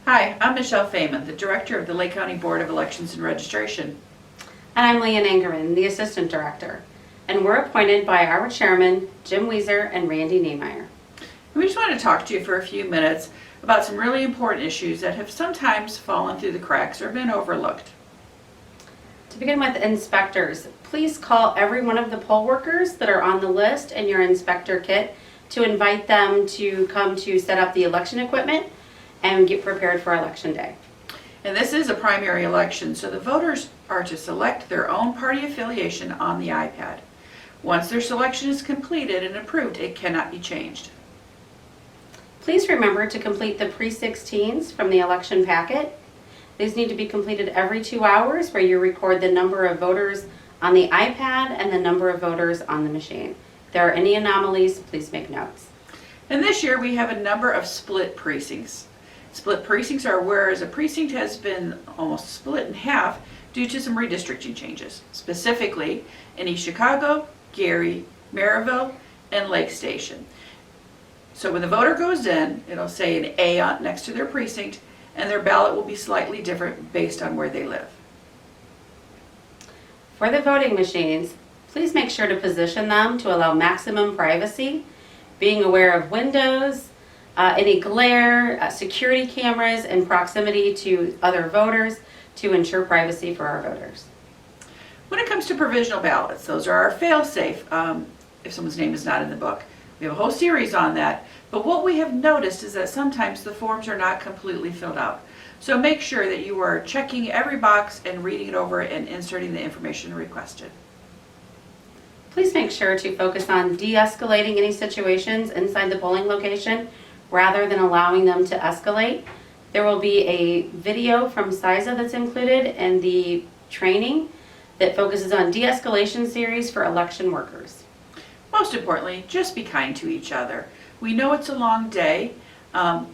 Hi, I'm Michelle Feynman, the Director of the Lake County Board of Elections and Registration. And I'm Leanne Angerman, the Assistant Director. And we're appointed by our Chairman, Jim Weezer and Randy Niemeyer. We just want to talk to you for a few minutes about some really important issues that have sometimes fallen through the cracks or been overlooked. To begin with, inspectors, please call every one of the poll workers that are on the list in your inspector kit to invite them to come to set up the election equipment and get prepared for Election Day. And this is a primary election, so the voters are to select their own party affiliation on the iPad. Once their selection is completed and approved, it cannot be changed. Please remember to complete the pre-16s from the election packet. These need to be completed every 2 hours, where you record the number of voters on the iPad and the number of voters on the machine. If there are any anomalies, please make notes. And this year we have a number of split precincts. Split precincts are where a precinct has been almost split in half due to some redistricting changes, specifically in East Chicago, Gary, Maryville, and Lake Station. So when the voter goes in, it'll say an A next to their precinct, and their ballot will be slightly different based on where they live. For the voting machines, please make sure to position them to allow maximum privacy, being aware of windows, any glare, security cameras, and proximity to other voters to ensure privacy for our voters. When it comes to provisional ballots, those are our fail-safe if someone's name is not in the book. We have a whole series on that, but what we have noticed is that sometimes the forms are not completely filled out. So make sure that you are checking every box and reading it over and inserting the information requested. Please make sure to focus on de-escalating any situations inside the polling location rather than allowing them to escalate. There will be a video from CISA that's included in the training that focuses on de-escalation series for election workers. Most importantly, just be kind to each other. We know it's a long day.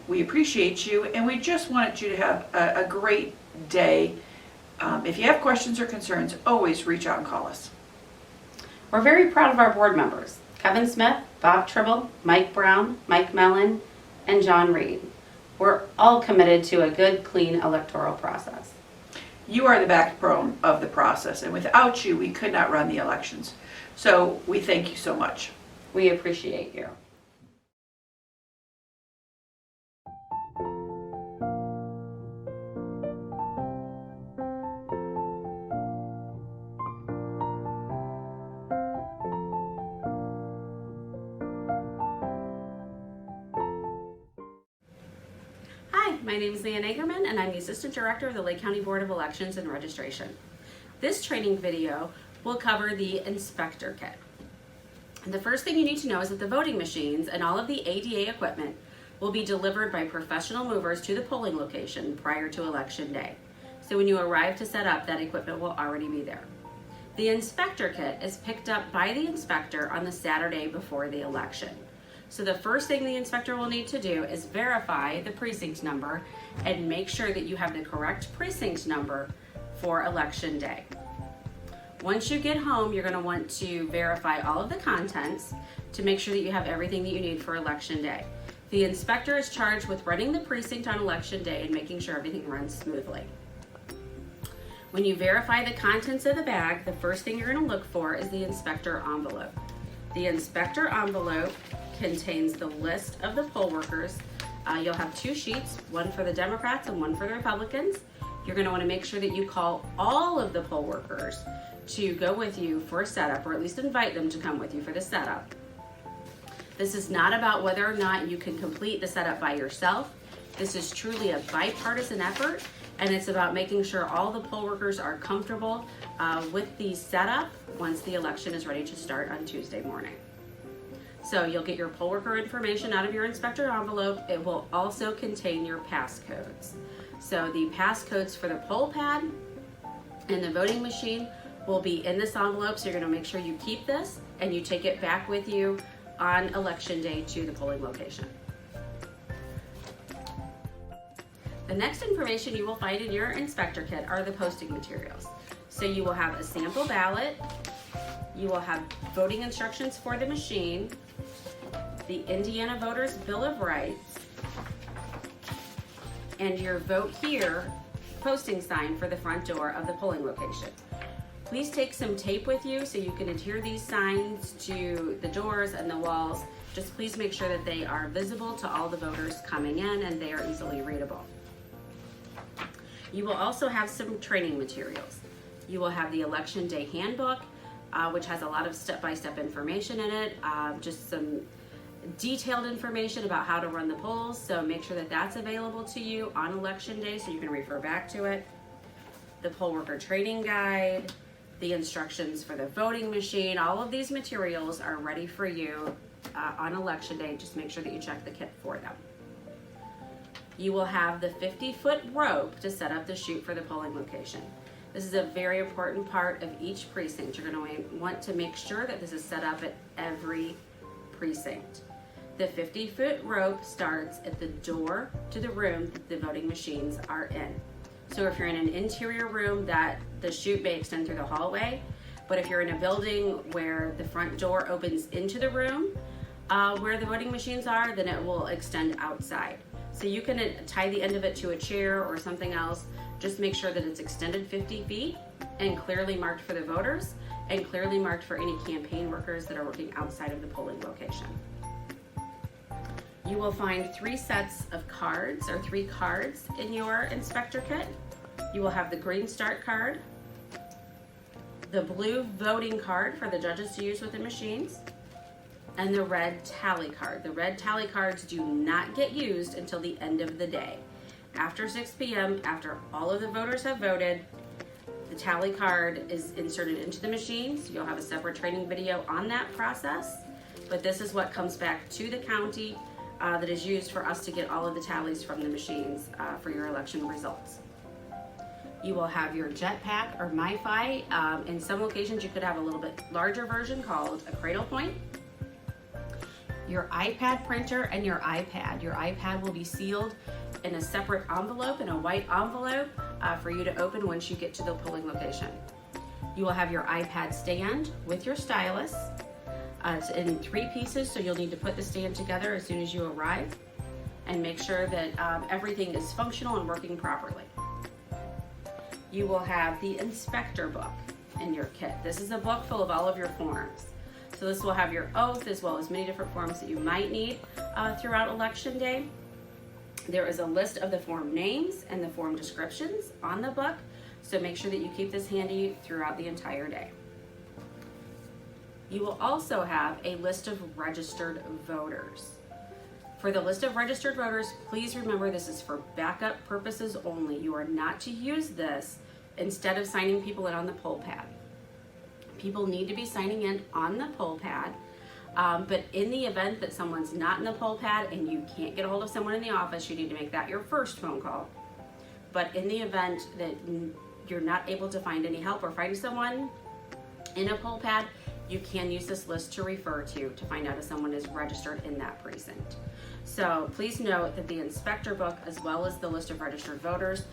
We appreciate you, and we just wanted you to have a great day. If you have questions or concerns, always reach out and call us. We're very proud of our board members, Kevin Smith, Bob Tribble, Mike Brown, Mike Mellon, and John Reed. We're all committed to a good, clean electoral process. You are the backbone of the process, and without you, we could not run the elections. So we thank you so much. We appreciate you. Hi, my name is Leanne Angerman, and I'm the Assistant Director of the Lake County Board of Elections and Registration. This training video will cover the inspector kit. And the first thing you need to know is that the voting machines and all of the ADA equipment will be delivered by professional movers to the polling location prior to Election Day. So when you arrive to set up, that equipment will already be there. The inspector kit is picked up by the inspector on the Saturday before the election. So the first thing the inspector will need to do is verify the precinct number and make sure that you have the correct precinct number for Election Day. Once you get home, you're going to want to verify all of the contents to make sure that you have everything that you need for Election Day. The inspector is charged with running the precinct on Election Day and making sure everything runs smoothly. When you verify the contents of the bag, the first thing you're going to look for is the inspector envelope. The inspector envelope contains the list of the poll workers. You'll have 2 sheets, one for the Democrats and one for the Republicans. You're going to want to make sure that you call all of the poll workers to go with you for a setup, or at least invite them to come with you for the setup. This is not about whether or not you can complete the setup by yourself. This is truly a bipartisan effort, and it's about making sure all the poll workers are comfortable with the setup once the election is ready to start on Tuesday morning. So you'll get your poll worker information out of your inspector envelope. It will also contain your passcodes. So the passcodes for the poll pad and the voting machine will be in this envelope, so you're going to make sure you keep this and you take it back with you on Election Day to the polling location. The next information you will find in your inspector kit are the posting materials. So you will have a sample ballot, you will have voting instructions for the machine, the Indiana Voters Bill of Rights, and your Vote Here posting sign for the front door of the polling location. Please take some tape with you so you can adhere these signs to the doors and the walls. Just please make sure that they are visible to all the voters coming in and they are easily readable. You will also have some training materials. You will have the Election Day Handbook, which has a lot of step-by-step information in it, just some detailed information about how to run the polls, so make sure that that's available to you on Election Day so you can refer back to it. The poll worker training guide, the instructions for the voting machine, all of these materials are ready for you on Election Day. Just make sure that you check the kit for them. You will have the 50-foot rope to set up the chute for the polling location. This is a very important part of each precinct. You're going to want to make sure that this is set up at every precinct. The 50-foot rope starts at the door to the room that the voting machines are in. So if you're in an interior room, that the chute may extend through the hallway, but if you're in a building where the front door opens into the room where the voting machines are, then it will extend outside. So you can tie the end of it to a chair or something else. Just make sure that it's extended 50 feet and clearly marked for the voters and clearly marked for any campaign workers that are working outside of the polling location. You will find 3 sets of cards or 3 cards in your inspector kit. You will have the green start card, the blue voting card for the judges to use with the machines, and the red tally card. The red tally cards do not get used until the end of the day. After 6 p.m., after all of the voters have voted, the tally card is inserted into the machines. You'll have a separate training video on that process, but this is what comes back to the county that is used for us to get all of the tallies from the machines for your election results. You will have your jetpack or MiFi. In some locations, you could have a little bit larger version called a Cradle Point. Your iPad printer and your iPad. Your iPad will be sealed in a separate envelope, in a white envelope, for you to open once you get to the polling location. You will have your iPad stand with your stylus. It's in 3 pieces, so you'll need to put the stand together as soon as you arrive and make sure that everything is functional and working properly. You will have the inspector book in your kit. This is a book full of all of your forms. So this will have your oath as well as many different forms that you might need throughout Election Day. There is a list of the form names and the form descriptions on the book, so make sure that you keep this handy throughout the entire day. You will also have a list of registered voters. For the list of registered voters, please remember this is for backup purposes only. You are not to use this instead of signing people in on the poll pad. People need to be signing in on the poll pad, but in the event that someone's not in the poll pad and you can't get a hold of someone in the office, you need to make that your first phone call. But in the event that you're not able to find any help or find someone in a poll pad, you can use this list to refer to find out if someone is registered in that precinct. So please note that the inspector book, as well as the list of registered voters,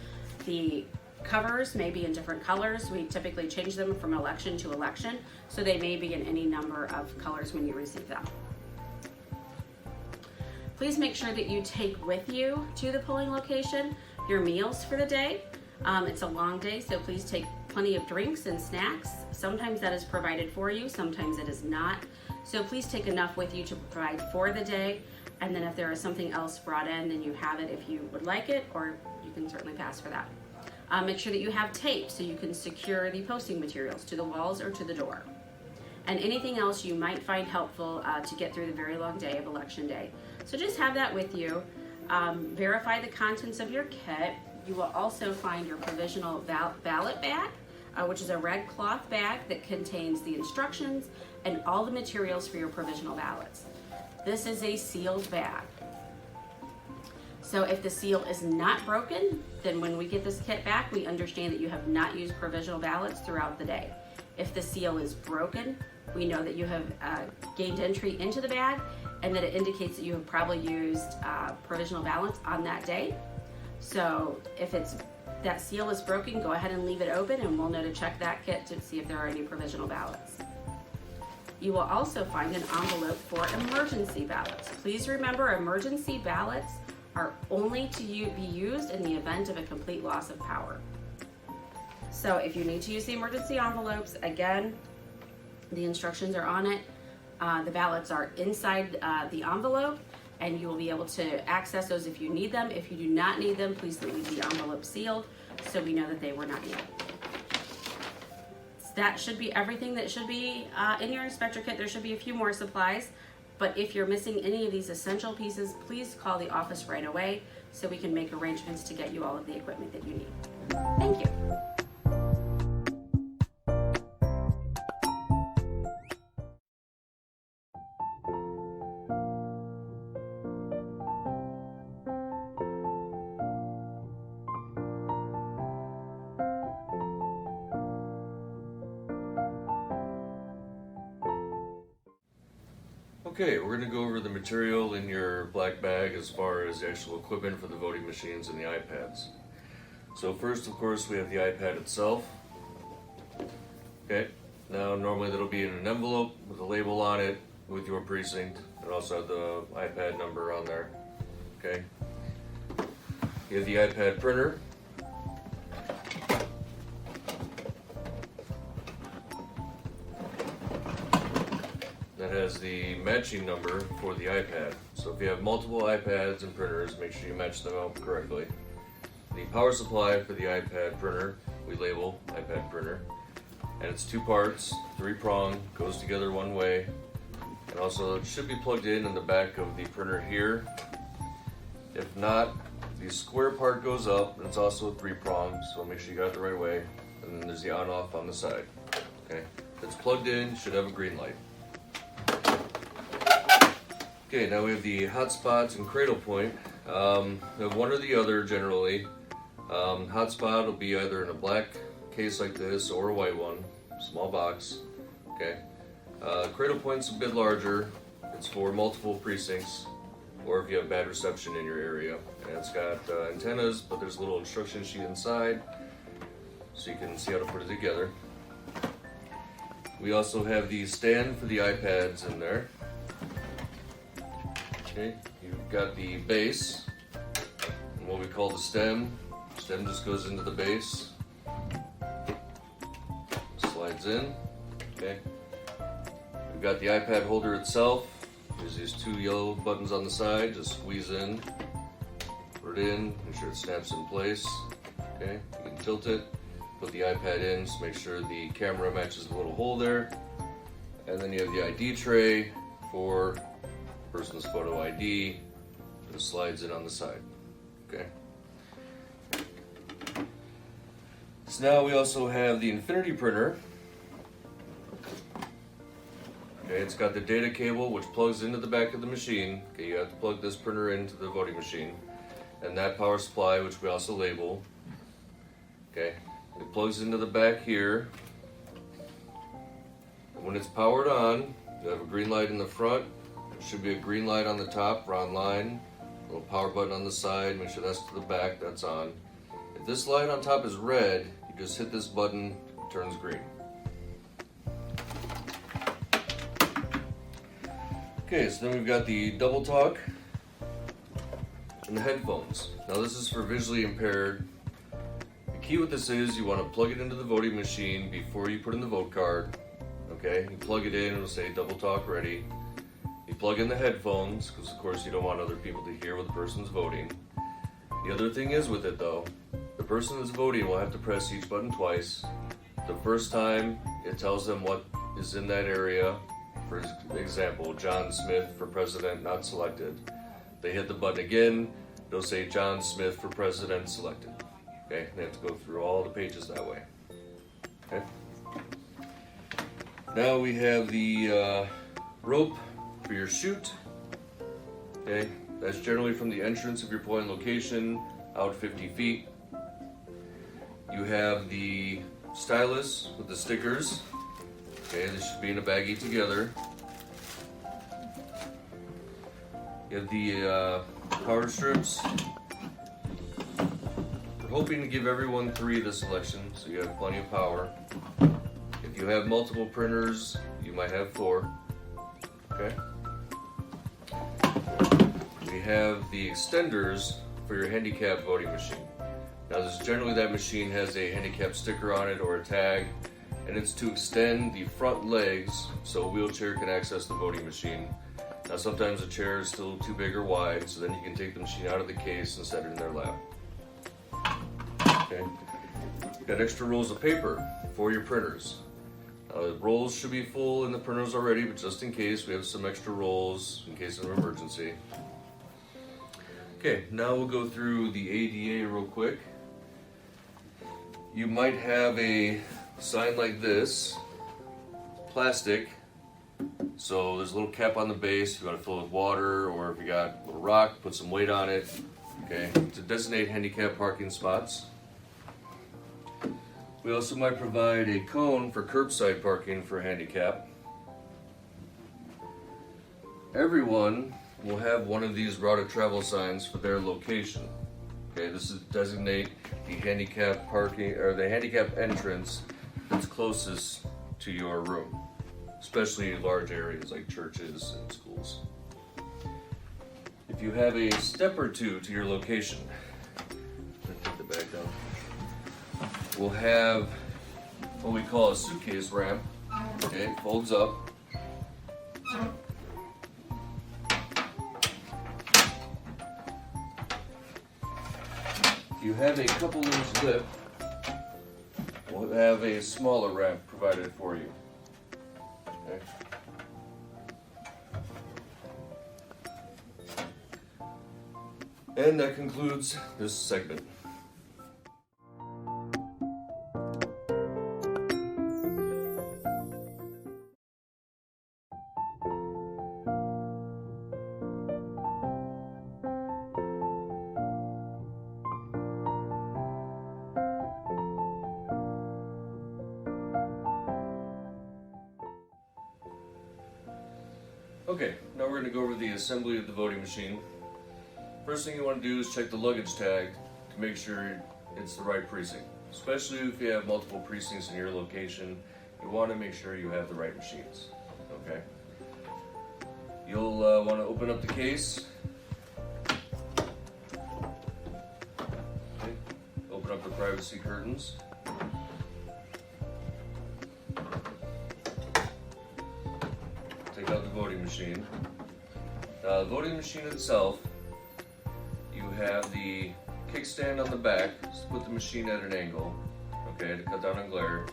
the covers may be in different colors. We typically change them from election to election, so they may be in any number of colors when you receive them. Please make sure that you take with you to the polling location your meals for the day. It's a long day, so please take plenty of drinks and snacks. Sometimes that is provided for you, sometimes it is not. So please take enough with you to provide for the day, and then if there is something else brought in, then you have it if you would like it, or you can certainly pass for that. Make sure that you have tape so you can secure the posting materials to the walls or to the door. And anything else you might find helpful to get through the very long day of Election Day. So just have that with you. Verify the contents of your kit. You will also find your provisional ballot bag, which is a red cloth bag that contains the instructions and all the materials for your provisional ballots. This is a sealed bag. So if the seal is not broken, then when we get this kit back, we understand that you have not used provisional ballots throughout the day. If the seal is broken, we know that you have gained entry into the bag and that it indicates that you have probably used provisional ballots on that day. So if that seal is broken, go ahead and leave it open and we'll know to check that kit to see if there are any provisional ballots. You will also find an envelope for emergency ballots. Please remember, emergency ballots are only to be used in the event of a complete loss of power. So if you need to use the emergency envelopes, again, the instructions are on it. The ballots are inside the envelope, and you will be able to access those if you need them. If you do not need them, please leave the envelope sealed so we know that they were not needed. That should be everything that should be in your inspector kit. There should be a few more supplies, but if you're missing any of these essential pieces, please call the office right away so we can make arrangements to get you all of the equipment that you need. Thank you. Okay, we're going to go over the material in your black bag as far as the actual equipment for the voting machines and the iPads. So first, of course, we have the iPad itself. Okay, now normally that'll be in an envelope with a label on it with your precinct, and also have the iPad number on there. Okay, you have the iPad printer. That has the matching number for the iPad. So if you have multiple iPads and printers, make sure you match them out correctly. The power supply for the iPad printer, we label iPad printer. And it's 2 parts, 3-prong, goes together one way. And also it should be plugged in the back of the printer here. If not, the square part goes up, and it's also 3-prong, so make sure you got it the right way. And then there's the on-off on the side. Okay, if it's plugged in, it should have a green light. Okay, now we have the hotspots and cradle point. We have one or the other generally. Hotspot will be either in a black case like this or a white one, small box. Okay. Cradle point's a bit larger. It's for multiple precincts, or if you have bad reception in your area. And it's got antennas, but there's a little instruction sheet inside, so you can see how to put it together. We also have the stand for the iPads in there. Okay, you've got the base, and what we call the stem. Stem just goes into the base, slides in. Okay, we've got the iPad holder itself. There's these 2 yellow buttons on the side. Just squeeze in, put it in, make sure it snaps in place. Okay, you can tilt it, put the iPad in, just make sure the camera matches the little hole there. And then you have the ID tray for person's photo ID. It slides in on the side. Okay. So now we also have the Infinity printer. Okay, it's got the data cable which plugs into the back of the machine. Okay, you have to plug this printer into the voting machine, and that power supply, which we also label. Okay, it plugs into the back here. And when it's powered on, you have a green light in the front. There should be a green light on the top or on line. A little power button on the side. Make sure that's to the back. That's on. If this light on top is red, you just hit this button. It turns green. Okay, so then we've got the double talk and the headphones. Now this is for visually impaired. The key with this is you want to plug it into the voting machine before you put in the vote card. Okay, you plug it in, it'll say double talk ready. You plug in the headphones, because of course you don't want other people to hear what the person's voting. The other thing is with it though, the person that's voting will have to press each button twice. The first time, it tells them what is in that area. For example, John Smith for president not selected. They hit the button again, it'll say John Smith for president selected. Okay, they have to go through all the pages that way. Okay. Now we have the rope for your chute. Okay, that's generally from the entrance of your polling location out 50 feet. You have the stylus with the stickers. Okay, they should be in a baggie together. You have the power strips. We're hoping to give everyone 3 this election, so you have plenty of power. If you have multiple printers, you might have 4. Okay. We we have the extenders for your handicap voting machine. Now generally that machine has a handicap sticker on it or a tag, and it's to extend the front legs so a wheelchair can access the voting machine. Now sometimes the chair is still too big or wide, so then you can take the machine out of the case and set it in their lap. Okay. Got extra rolls of paper for your printers. The rolls should be full in the printers already, but just in case, we have some extra rolls in case of an emergency. Okay, now we'll go through the ADA real quick. You might have a sign like this, plastic. So there's a little cap on the base if you want to fill it with water, or if you got a little rock, put some weight on it. Okay, to designate handicap parking spots. We also might provide a cone for curbside parking for handicap. Everyone will have one of these route of travel signs for their location. Okay, this is designate the handicap parking or the handicap entrance that's closest to your room, especially large areas like churches and schools. If you have a step or two to your location, take the bag down. We'll have what we call a suitcase ramp. Okay, it folds up. If you have a couple inch lip, we'll have a smaller ramp provided for you. Okay. And that concludes this segment. Okay, now we're going to go over the assembly of the voting machine. First thing you want to do is check the luggage tag to make sure it's the right precinct. Especially if you have multiple precincts in your location, you want to make sure you have the right machines. Okay. You'll want to open up the case. Okay. Open up the privacy curtains. Take out the voting machine. The voting machine itself, you have the kickstand on the back, just put the machine at an angle, okay, to cut down on glare.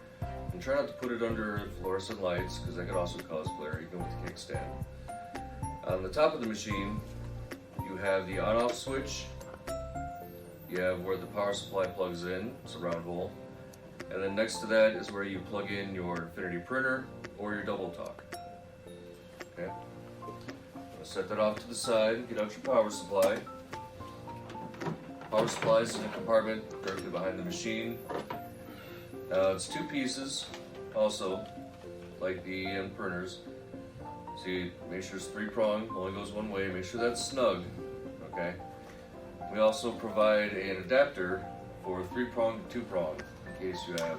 And try not to put it under fluorescent lights, because that could also cause glare, even with the kickstand. On the top of the machine, you have the on-off switch, you have where the power supply plugs in, it's a round hole, and then next to that is where you plug in your Infinity printer or your double talk. Okay. Set that off to the side, get out your power supply. Power supply is in a compartment directly behind the machine. It's two pieces, also, like the printers. So you make sure it's three-pronged, only goes one way, make sure that's snug, okay? We also provide an adapter for three-pronged to two-pronged, in case you have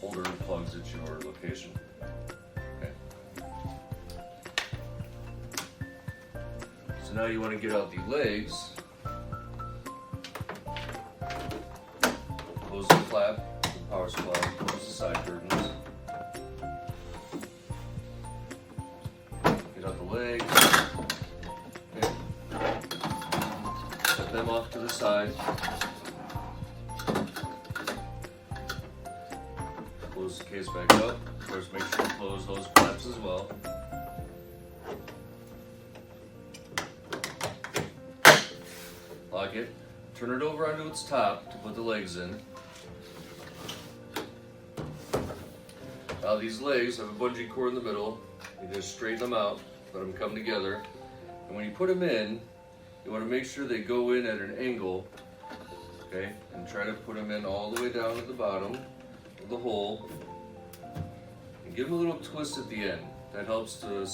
older plugs at your location. So now you want to get out the legs, close the flap, the power supply, close the side curtains, get out the legs, okay. Set them off to the side, close the case back up, of course make sure you close those flaps as well. Lock it, turn it over onto its top to put the legs in. Now these legs have a bungee cord in the middle. You just straighten them out, let them come together. And when you put them in, you want to make sure they go in at an angle, okay? And try to put them in all the way down at the bottom of the hole. And give them a little twist at the end. That helps to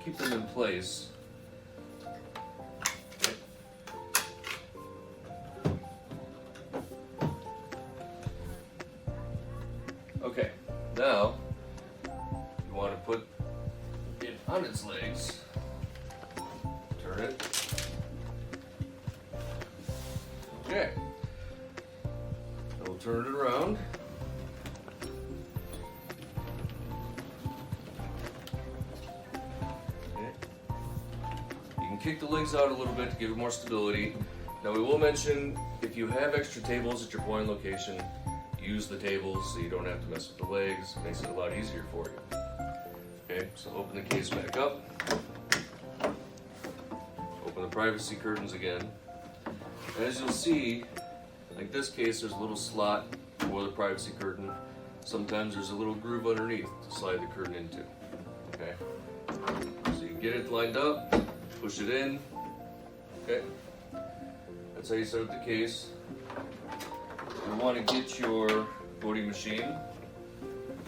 keep them in place. Okay, now you want to put it on its legs, turn it, we'll turn it around. Okay. You can kick the legs out a little bit to give it more stability. Now we will mention, if you have extra tables at your polling location, use the tables so you don't have to mess with the legs. It makes it a lot easier for you. Okay, so open the case back up. Open the privacy curtains again. As you'll see, like this case, there's a little slot for the privacy curtain. Sometimes there's a little groove underneath to slide the curtain into. Okay, so you can get it lined up, push it in. Okay, that's how you set up the case. You want to get your voting machine,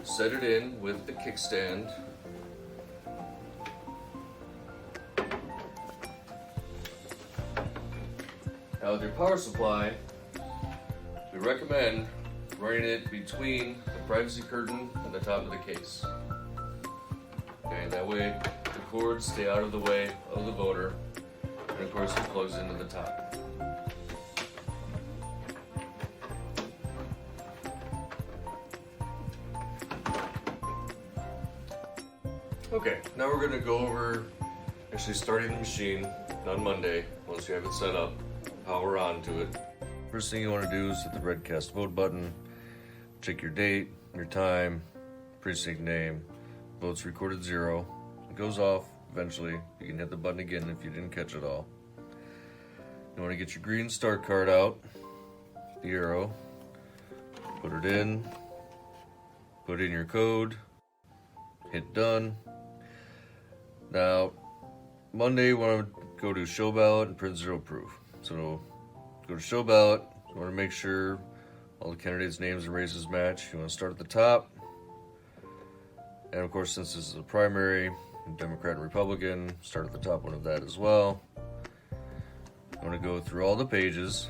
set it in with the kickstand. Now with your power supply, we recommend running it between the privacy curtain and the top of the case. Okay, that way the cords stay out of the way of the voter, and of course it plugs into the top. Okay, now we're going to go over actually starting the machine on Monday once you have it set up, power on to it. First thing you want to do is hit the red cast vote button, check your date, your time, precinct name, votes recorded 0. It goes off eventually. You can hit the button again if you didn't catch it all. You want to get your green start card out, the arrow, put it in, put in your code, hit done. Now, Monday you want to go to show ballot and print 0 proof. So go to show ballot, you want to make sure all the candidates' names and races match. You want to start at the top. And of course, since this is a primary, Democrat and Republican, start at the top one of that as well. I'm going to go through all the pages.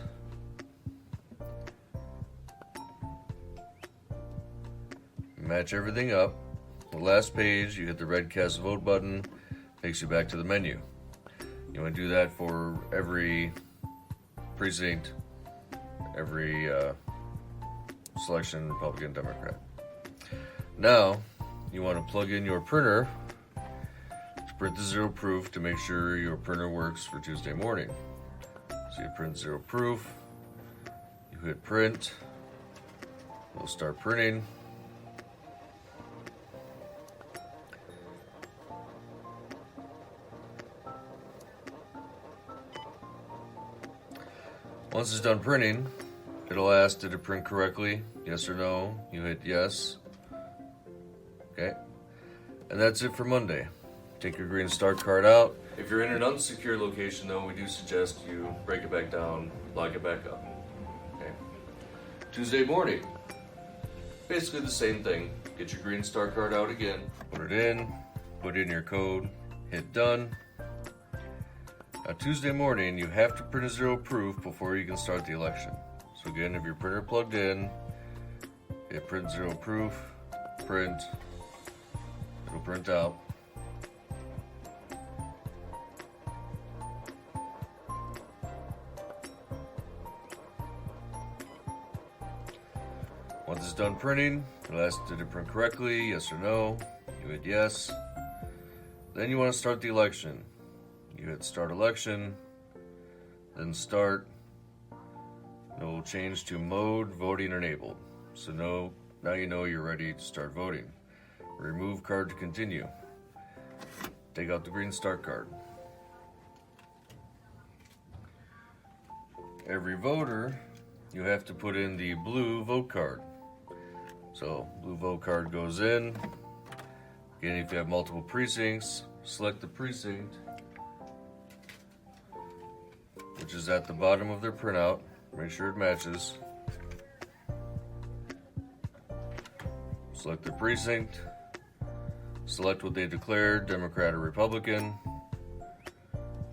Match everything up. The last page, you hit the red cast vote button, takes you back to the menu. You want to do that for every precinct, every selection, Republican, Democrat. Now, you want to plug in your printer to print the 0 proof to make sure your printer works for Tuesday morning. So you print 0 proof, you hit print, it'll start printing. Once it's done printing, it'll ask, did it print correctly? Yes or no? You hit yes. Okay. And that's it for Monday. Take your green start card out. If you're in an unsecure location though, we do suggest you break it back down, lock it back up. Okay. Tuesday morning, basically the same thing. Get your green start card out again, put it in, put in your code, hit done. Now Tuesday morning, you have to print a 0 proof before you can start the election. So again, if your printer plugged in, hit print 0 proof, print, it'll print out. Once it's done printing, it'll ask, did it print correctly, yes or no? You hit yes. Then you want to start the election. You hit start election, then start. It will change to mode voting enabled. So now you know you're ready to start voting. Remove card to continue. Take out the green start card. Every voter, you have to put in the blue vote card. So blue vote card goes in. Again, if you have multiple precincts, select the precinct, which is at the bottom of their printout. Make sure it matches. Select the precinct. Select what they declared, Democrat or Republican.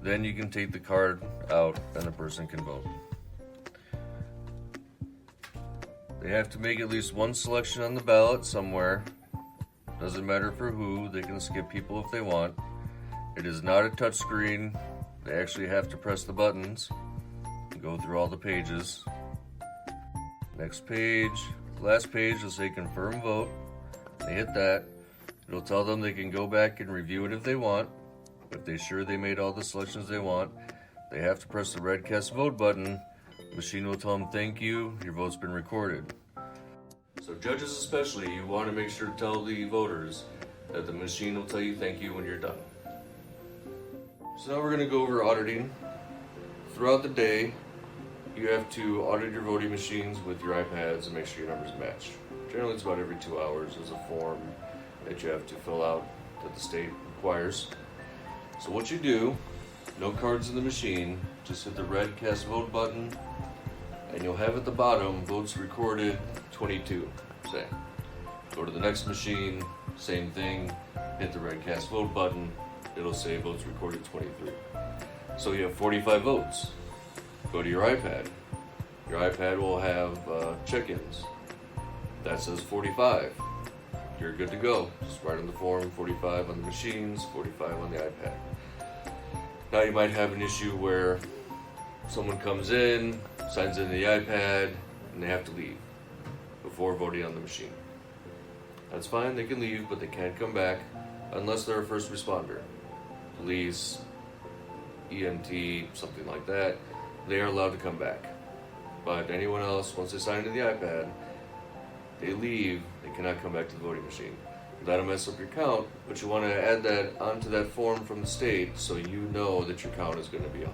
Then you can take the card out and the person can vote. They have to make at least one selection on the ballot somewhere. Doesn't matter for who, they can skip people if they want. It is not a touch screen. They actually have to press the buttons and go through all the pages. Next page, last page will say confirm vote. They hit that. It'll tell them they can go back and review it if they want. If they're sure they made all the selections they want, they have to press the red cast vote button. The machine will tell them thank you, your vote's been recorded. So judges especially, you want to make sure to tell the voters that the machine will tell you thank you when you're done. So now we're going to go over auditing. Throughout the day, you have to audit your voting machines with your iPads and make sure your numbers match. Generally it's about every 2 hours. There's a form that you have to fill out that the state requires. So what you do, no cards in the machine, just hit the red cast vote button and you'll have at the bottom votes recorded 22, say. Go to the next machine, same thing, hit the red cast vote button, it'll say votes recorded 23. So you have 45 votes. Go to your iPad. Your iPad will have check-ins. That says 45. You're good to go. Just write on the form 45 on the machines, 45 on the iPad. Now you might have an issue where someone comes in, signs in the iPad, and they have to leave before voting on the machine. That's fine, they can leave, but they can't come back unless they're a first responder. Police, EMT, something like that. They are allowed to come back. But anyone else, once they sign into the iPad, they leave, they cannot come back to the voting machine. That'll mess up your count, but you want to add that onto that form from the state so you know that your count is going to be off.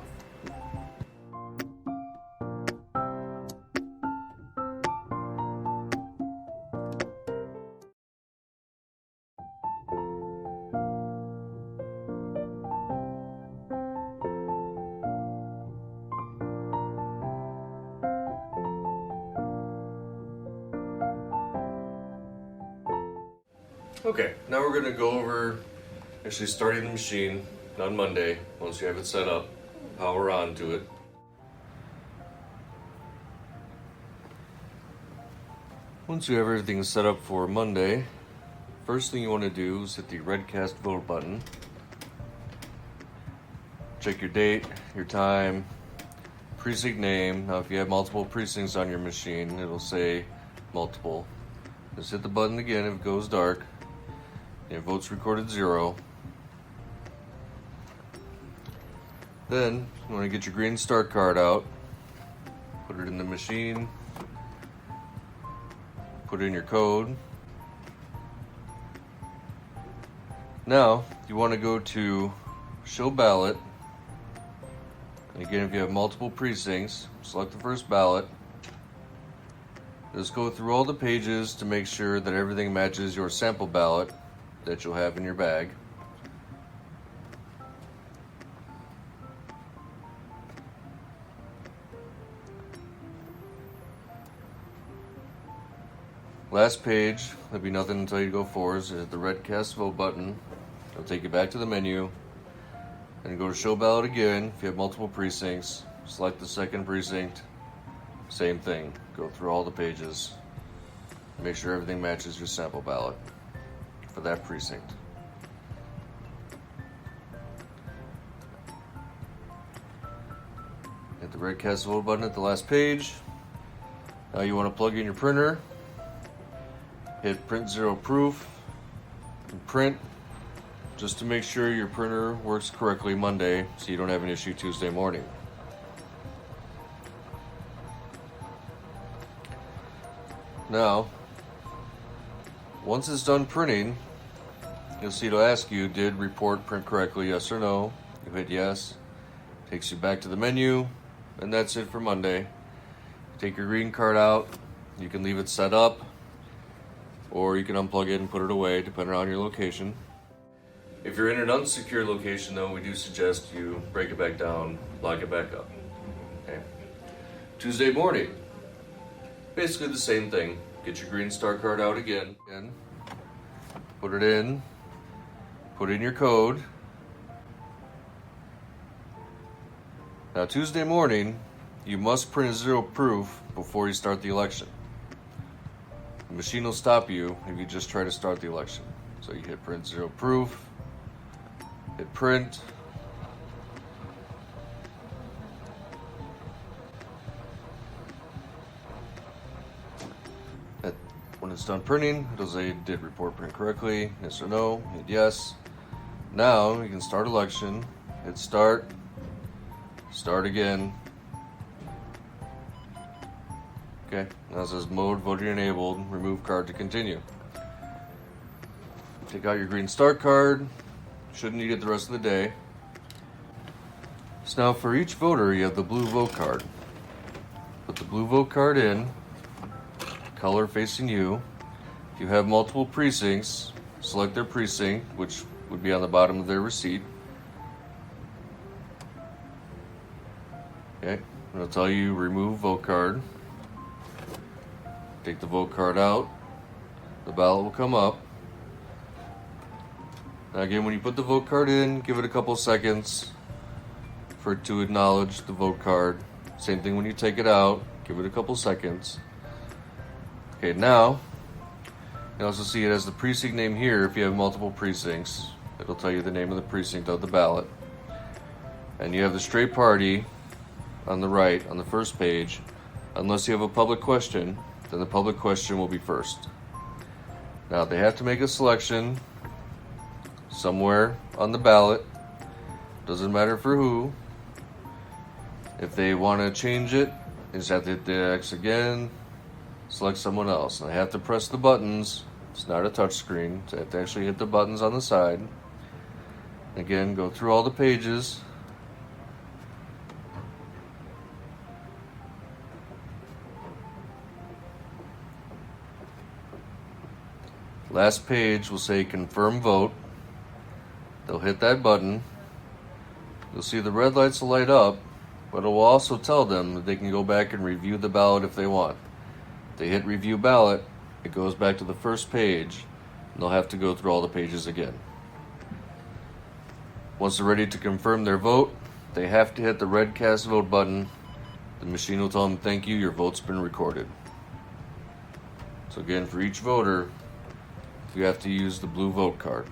Okay, now we're going to go over actually starting the machine on Monday, once you have it set up, power on to it. Once you have everything set up for Monday, first thing you want to do is hit the red cast vote button. Check your date, your time, precinct name. Now if you have multiple precincts on your machine, it'll say multiple. Just hit the button again if it goes dark. Your vote's recorded 0. Then you want to get your green start card out, put it in the machine, put in your code. Now you want to go to show ballot, and again if you have multiple precincts, select the first ballot. Just go through all the pages to make sure that everything matches your sample ballot that you'll have in your bag. Last page, there'll be nothing until you go forward, so hit the red cast vote button. It'll take you back to the menu. And go to show ballot again. If you have multiple precincts, select the second precinct. Same thing, go through all the pages. Make sure everything matches your sample ballot for that precinct. Hit the red cast vote button at the last page. Now you want to plug in your printer. Hit print 0 proof and print, just to make sure your printer works correctly Monday so you don't have an issue Tuesday morning. Now, once it's done printing, you'll see it'll ask you, did report print correctly, yes or no? You hit yes, takes you back to the menu, and that's it for Monday. Take your green card out, you can leave it set up, or you can unplug it and put it away, depending on your location. If you're in an unsecure location though, we do suggest you break it back down, lock it back up. Okay. Tuesday morning, basically the same thing. Get your green star card out again, put it in, put in your code. Now Tuesday morning, you must print a 0 proof before you start the election. The machine will stop you if you just try to start the election. So you hit print 0 proof, hit print, it's done printing, it'll say did report print correctly, yes or no, hit yes. Now you can start election, hit start, start again. Okay, now it says mode voting enabled, remove card to continue. Take out your green start card, shouldn't need it the rest of the day. So now for each voter you have the blue vote card. Put the blue vote card in, color facing you. If you have multiple precincts, select their precinct, which would be on the bottom of their receipt. Okay, it'll tell you remove vote card. Take the vote card out, the ballot will come up. Now again, when you put the vote card in, give it a couple seconds for it to acknowledge the vote card. Same thing when you take it out, give it a couple seconds. Okay, now, you also see it as the precinct name here if you have multiple precincts. It'll tell you the name of the precinct of the ballot. And you have the straight party on the right, on the first page. Unless you have a public question, then the public question will be first. Now, they have to make a selection somewhere on the ballot. Doesn't matter for who. If they want to change it, they just have to hit the X again, select someone else. And they have to press the buttons. It's not a touch screen, so they have to actually hit the buttons on the side. Again, go through all the pages. Last page will say confirm vote. They'll hit that button. You'll see the red lights will light up, but it will also tell them that they can go back and review the ballot if they want. If they hit review ballot, it goes back to the first page, and they'll have to go through all the pages again. Once they're ready to confirm their vote, they have to hit the red cast vote button. The machine will tell them, thank you, your vote's been recorded. So again, for each voter, you have to use the blue vote card.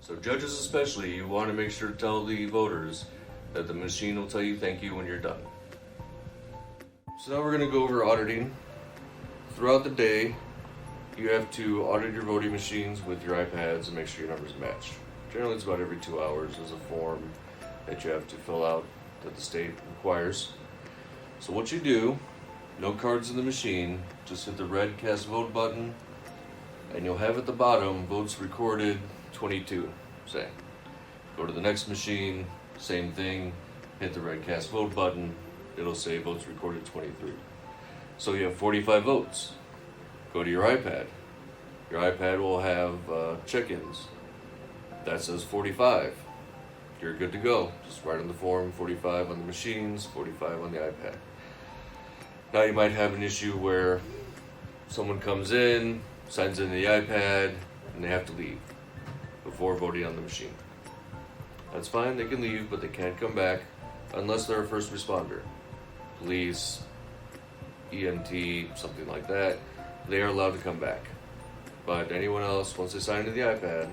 So judges especially, you want to make sure to tell the voters that the machine will tell you thank you when you're done. So now we're going to go over auditing. Throughout the day, you have to audit your voting machines with your iPads and make sure your numbers match. Generally it's about every 2 hours. There's a form that you have to fill out that the state requires. So what you do, no cards in the machine, just hit the red cast vote button and you'll have at the bottom votes recorded 22, say. Go to the next machine, same thing, hit the red cast vote button, it'll say votes recorded 23. So you have 45 votes. Go to your iPad. Your iPad will have check-ins. That says 45. You're good to go. Just write on the form 45 on the machines, 45 on the iPad. Now you might have an issue where someone comes in, signs in the iPad, and they have to leave before voting on the machine. That's fine, they can leave, but they can't come back unless they're a first responder. Police, EMT, something like that. They are allowed to come back. But anyone else, once they sign into the iPad,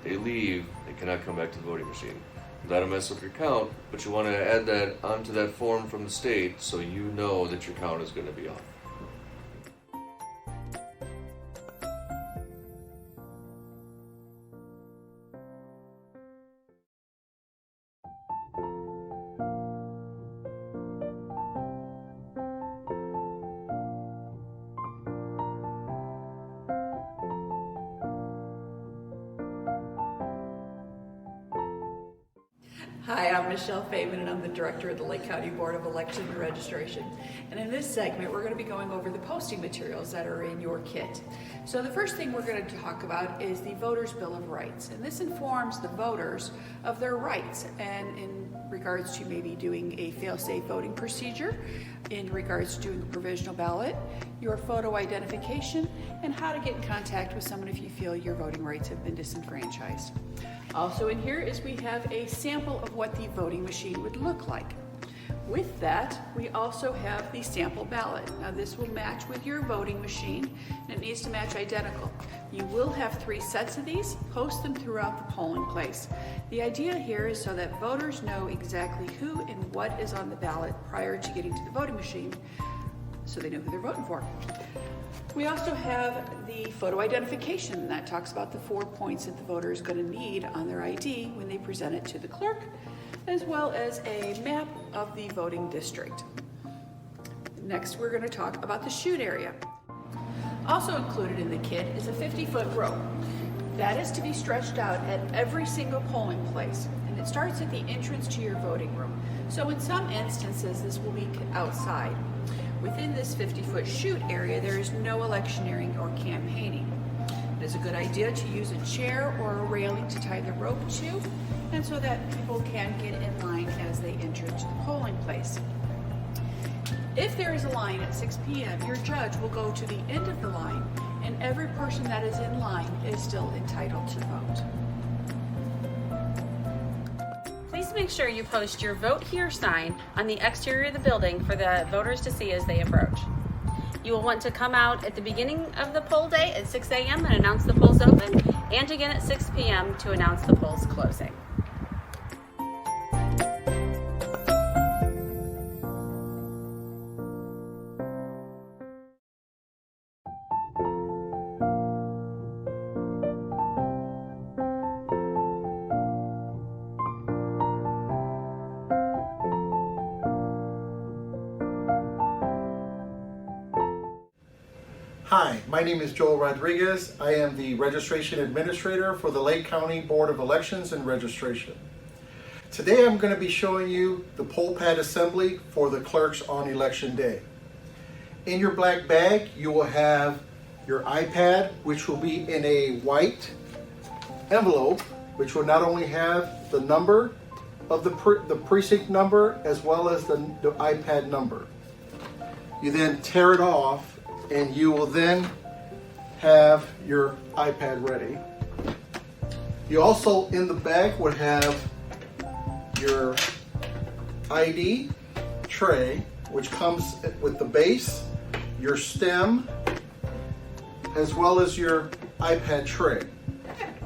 they leave, they cannot come back to the voting machine. That'll mess up your count, but you want to add that onto that form from the state so you know that your count is going to be off. Hi, I'm Michelle Fayman and I'm the Director of the Lake County Board of Election and Registration. And in this segment, we're going to be going over the posting materials that are in your kit. So the first thing we're going to talk about is the Voters' Bill of Rights. And this informs the voters of their rights and in regards to maybe doing a fail-safe voting procedure, in regards to doing a provisional ballot, your photo identification, and how to get in contact with someone if you feel your voting rights have been disenfranchised. Also in here is we have a sample of what the voting machine would look like. With that, we also have the sample ballot. Now this will match with your voting machine, and it needs to match identical. You will have 3 sets of these. Post them throughout the polling place. The idea here is so that voters know exactly who and what is on the ballot prior to getting to the voting machine. so they know who they're voting for. We also have the photo identification that talks about the 4 points that the voter is going to need on their ID when they present it to the clerk, as well as a map of the voting district. Next, we're going to talk about the shoot area. Also included in the kit is a 50-foot rope. That is to be stretched out at every single polling place, and it starts at the entrance to your voting room. So in some instances, this will be outside. Within this 50-foot shoot area, there is no electioneering or campaigning. It is a good idea to use a chair or a railing to tie the rope to, and so that people can get in line as they enter to the polling place. If there is a line at 6 p.m., your judge will go to the end of the line, and every person that is in line is still entitled to vote. Please make sure you post your Vote Here sign on the exterior of the building for the voters to see as they approach. You will want to come out at the beginning of the poll day at 6 a.m. and announce the polls open, and again at 6 p.m. to announce the polls closing. Hi, my name is Joel Rodriguez. I am the Registration Administrator for the Lake County Board of Elections and Registration. Today I'm going to be showing you the poll pad assembly for the clerks on Election Day. In your black bag you will have your iPad, which will be in a white envelope, which will not only have the number of the precinct number as well as the iPad number. You then tear it off and you will then have your iPad ready. You also in the bag would have your ID tray, which comes with the base, your stem, as well as your iPad tray.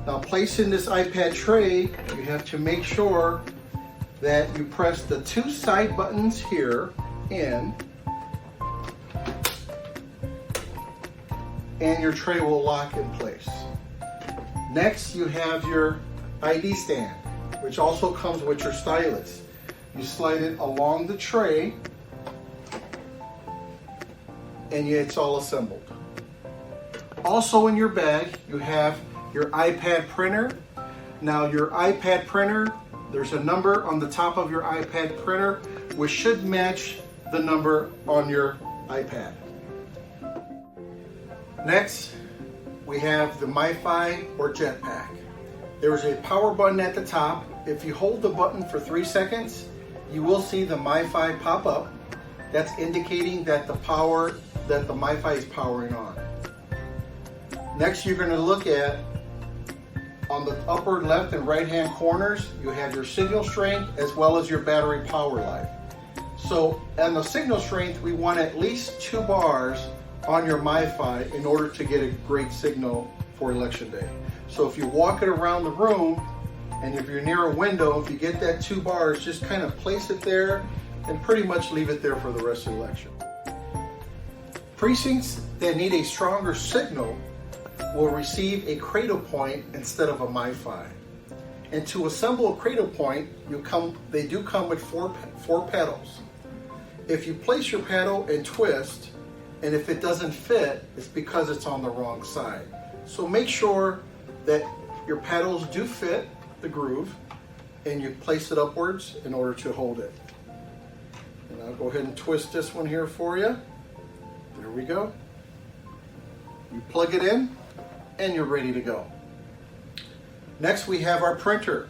Now placing this iPad tray, you have to make sure that you press the 2 side buttons here in, and your tray will lock in place. Next, you have your ID stand, which also comes with your stylus. You slide it along the tray, and it's all assembled. Also in your bag, you have your iPad printer. Now your iPad printer, there's a number on the top of your iPad printer, which should match the number on your iPad. Next, we have the MiFi or Jetpack. There is a power button at the top. If you hold the button for 3 seconds, you will see the MiFi pop up. That's indicating that the MiFi is powering on. Next, you're going to look at on the upper left and right hand corners, you have your signal strength as well as your battery power life. So on the signal strength, we want at least 2 bars on your MiFi in order to get a great signal for Election Day. So if you walk it around the room, and if you're near a window, if you get that 2 bars, just kind of place it there and pretty much leave it there for the rest of the election. Precincts that need a stronger signal will receive a cradle point instead of a MiFi. And to assemble a cradle point, they do come with four pedals. If you place your pedal and twist, and if it doesn't fit, it's because it's on the wrong side. So make sure that your pedals do fit the groove and you place it upwards in order to hold it. And I'll go ahead and twist this one here for you. There we go. You plug it in and you're ready to go. Next we have our printer.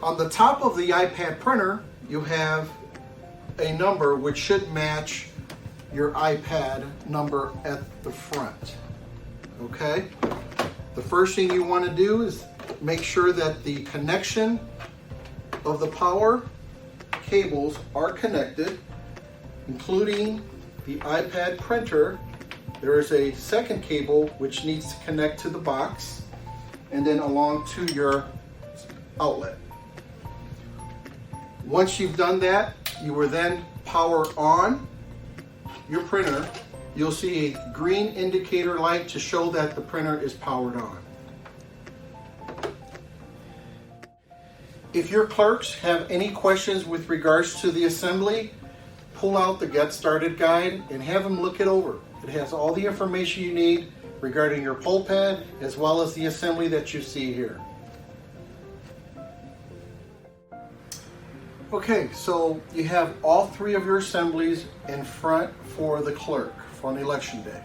On the top of the iPad printer, you have a number which should match your iPad number at the front. Okay? The first thing you want to do is make sure that the connection of the power cables are connected, including the iPad printer. There is a second cable which needs to connect to the box and then along to your outlet. Once you've done that, you will then power on your printer, you'll see a green indicator light to show that the printer is powered on. If your clerks have any questions with regards to the assembly, pull out the Get Started guide and have them look it over. It has all the information you need regarding your pull pad as well as the assembly that you see here. Okay, so you have all three of your assemblies in front for the clerk on election day.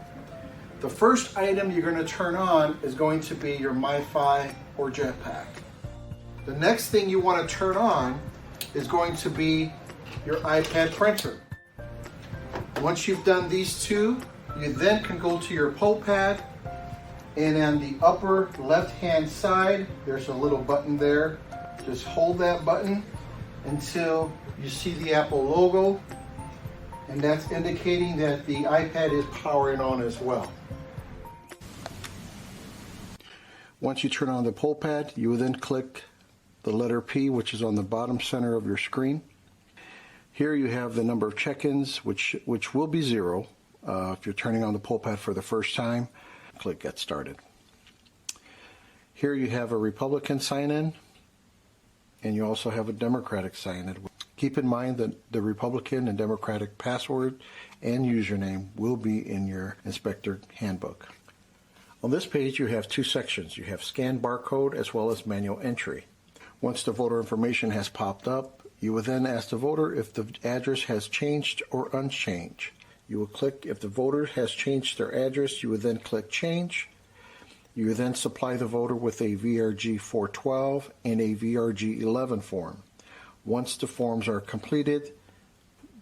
The first item you're going to turn on is going to be your MiFi or Jetpack. The next thing you want to turn on is going to be your iPad printer. Once you've done these two, you then can go to your pull pad, and on the upper left hand side there's a little button there. Just hold that button until you see the Apple logo, and that's indicating that the iPad is powering on as well. Once you turn on the pull pad, you will then click the letter P, which is on the bottom center of your screen. Here you have the number of check-ins, which will be 0 if you're turning on the pull pad for the first time. Click Get Started. Here you have a Republican sign-in, and you also have a Democratic sign-in. Keep in mind that the Republican and Democratic password and username will be in your inspector handbook. On this page you have two sections. You have scan barcode as well as manual entry. Once the voter information has popped up, you will then ask the voter if the address has changed or unchanged. You will click, if the voter has changed their address, you will then click Change. You will then supply the voter with a VRG 412 and a VRG 11 form. Once the forms are completed,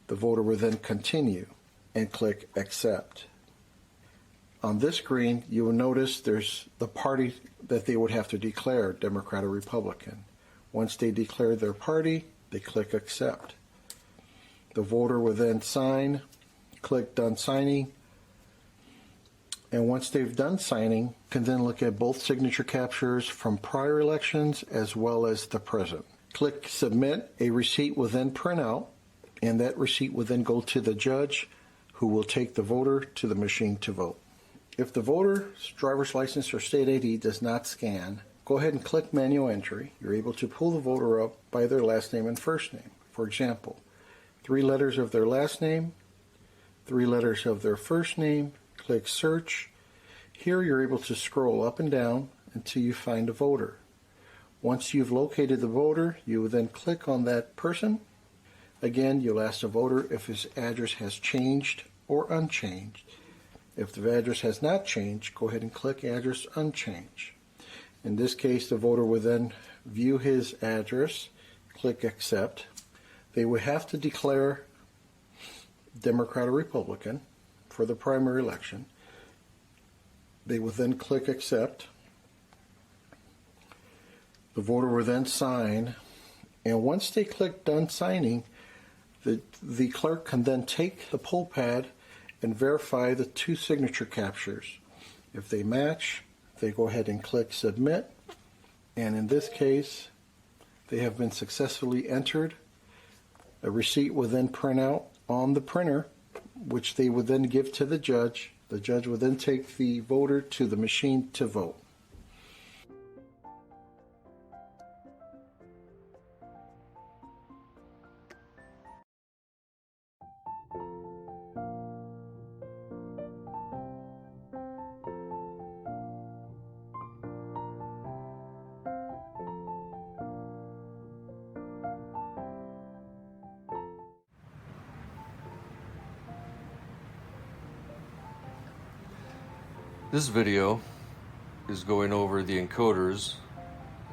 the voter will then continue and click Accept. On this screen, you will notice there's the party that they would have to declare, Democrat or Republican. Once they declare their party, they click Accept. The voter will then sign, click Done Signing, and once they've done signing, can then look at both signature captures from prior elections as well as the present. Click Submit. A receipt will then print out, and that receipt will then go to the judge, who will take the voter to the machine to vote. If the voter's driver's license or state ID does not scan, go ahead and click Manual Entry. You're able to pull the voter up by their last name and first name. For example, 3 letters of their last name, 3 letters of their first name, click Search. Here you're able to scroll up and down until you find a voter. Once you've located the voter, you will then click on that person. Again, you'll ask the voter if his address has changed or unchanged. If the address has not changed, go ahead and click Address Unchanged. In this case, the voter will then view his address, click Accept. They would have to declare Democrat or Republican for the primary election. They will then click Accept. The voter will then sign, and once they click Done Signing, the clerk can then take the poll pad and verify the 2 signature captures. If they match, they go ahead and click Submit, and in this case, they have been successfully entered. A receipt will then print out on the printer, which they would then give to the judge. The judge will then take the voter to the machine to vote. This video is going over the encoders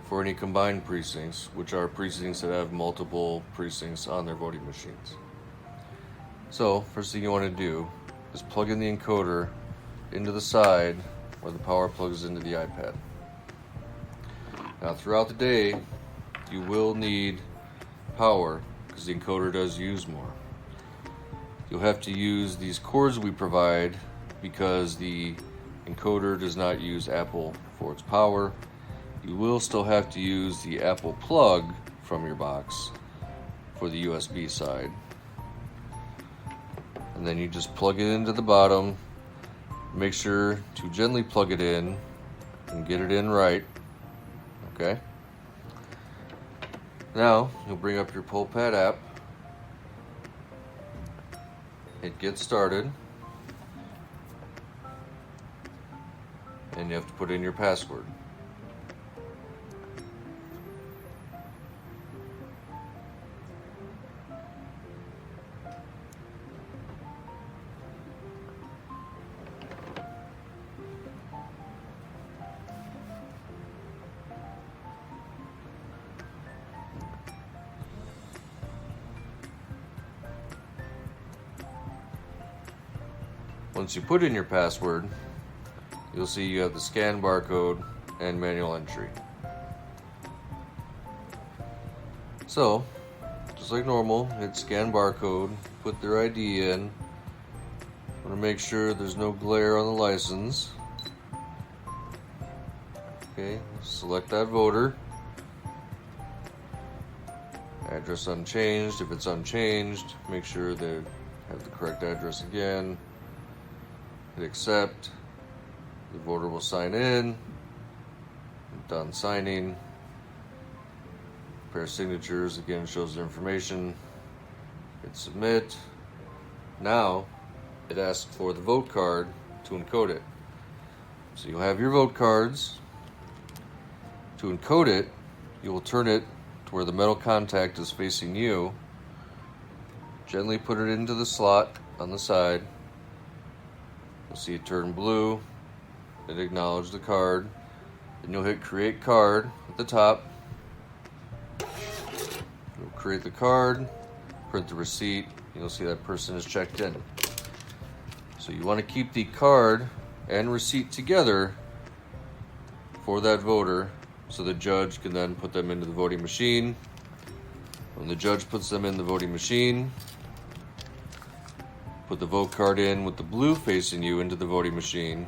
for any combined precincts, which are precincts that have multiple precincts on their voting machines. So, first thing you want to do is plug in the encoder into the side where the power plugs into the iPad. Now, throughout the day, you will need power because the encoder does use more. You'll have to use these cords we provide because the encoder does not use Apple for its power. You will still have to use the Apple plug from your box for the USB side. and then you just plug it into the bottom. Make sure to gently plug it in and get it in right. Okay. Now you'll bring up your poll pad app. Hit get started. And you have to put in your password. Once you put in your password, you'll see you have the scan barcode and manual entry. So, just like normal, hit scan barcode, put their ID in. Want to make sure there's no glare on the license. Okay, select that voter. Address unchanged. If it's unchanged, make sure they have the correct address again. Hit accept. The voter will sign in. Done signing. Compare signatures, again shows the information. Hit submit. Now it asks for the vote card to encode it. So you'll have your vote cards. To encode it, you will turn it to where the metal contact is facing you. Gently put it into the slot on the side. You'll see it turn blue. It acknowledge the card. Then you'll hit create card at the top. You'll create the card, print the receipt. You'll see that person is checked in. So you want to keep the card and receipt together for that voter so the judge can then put them into the voting machine. When the judge puts them in the voting machine, put the vote card in with the blue facing you into the voting machine.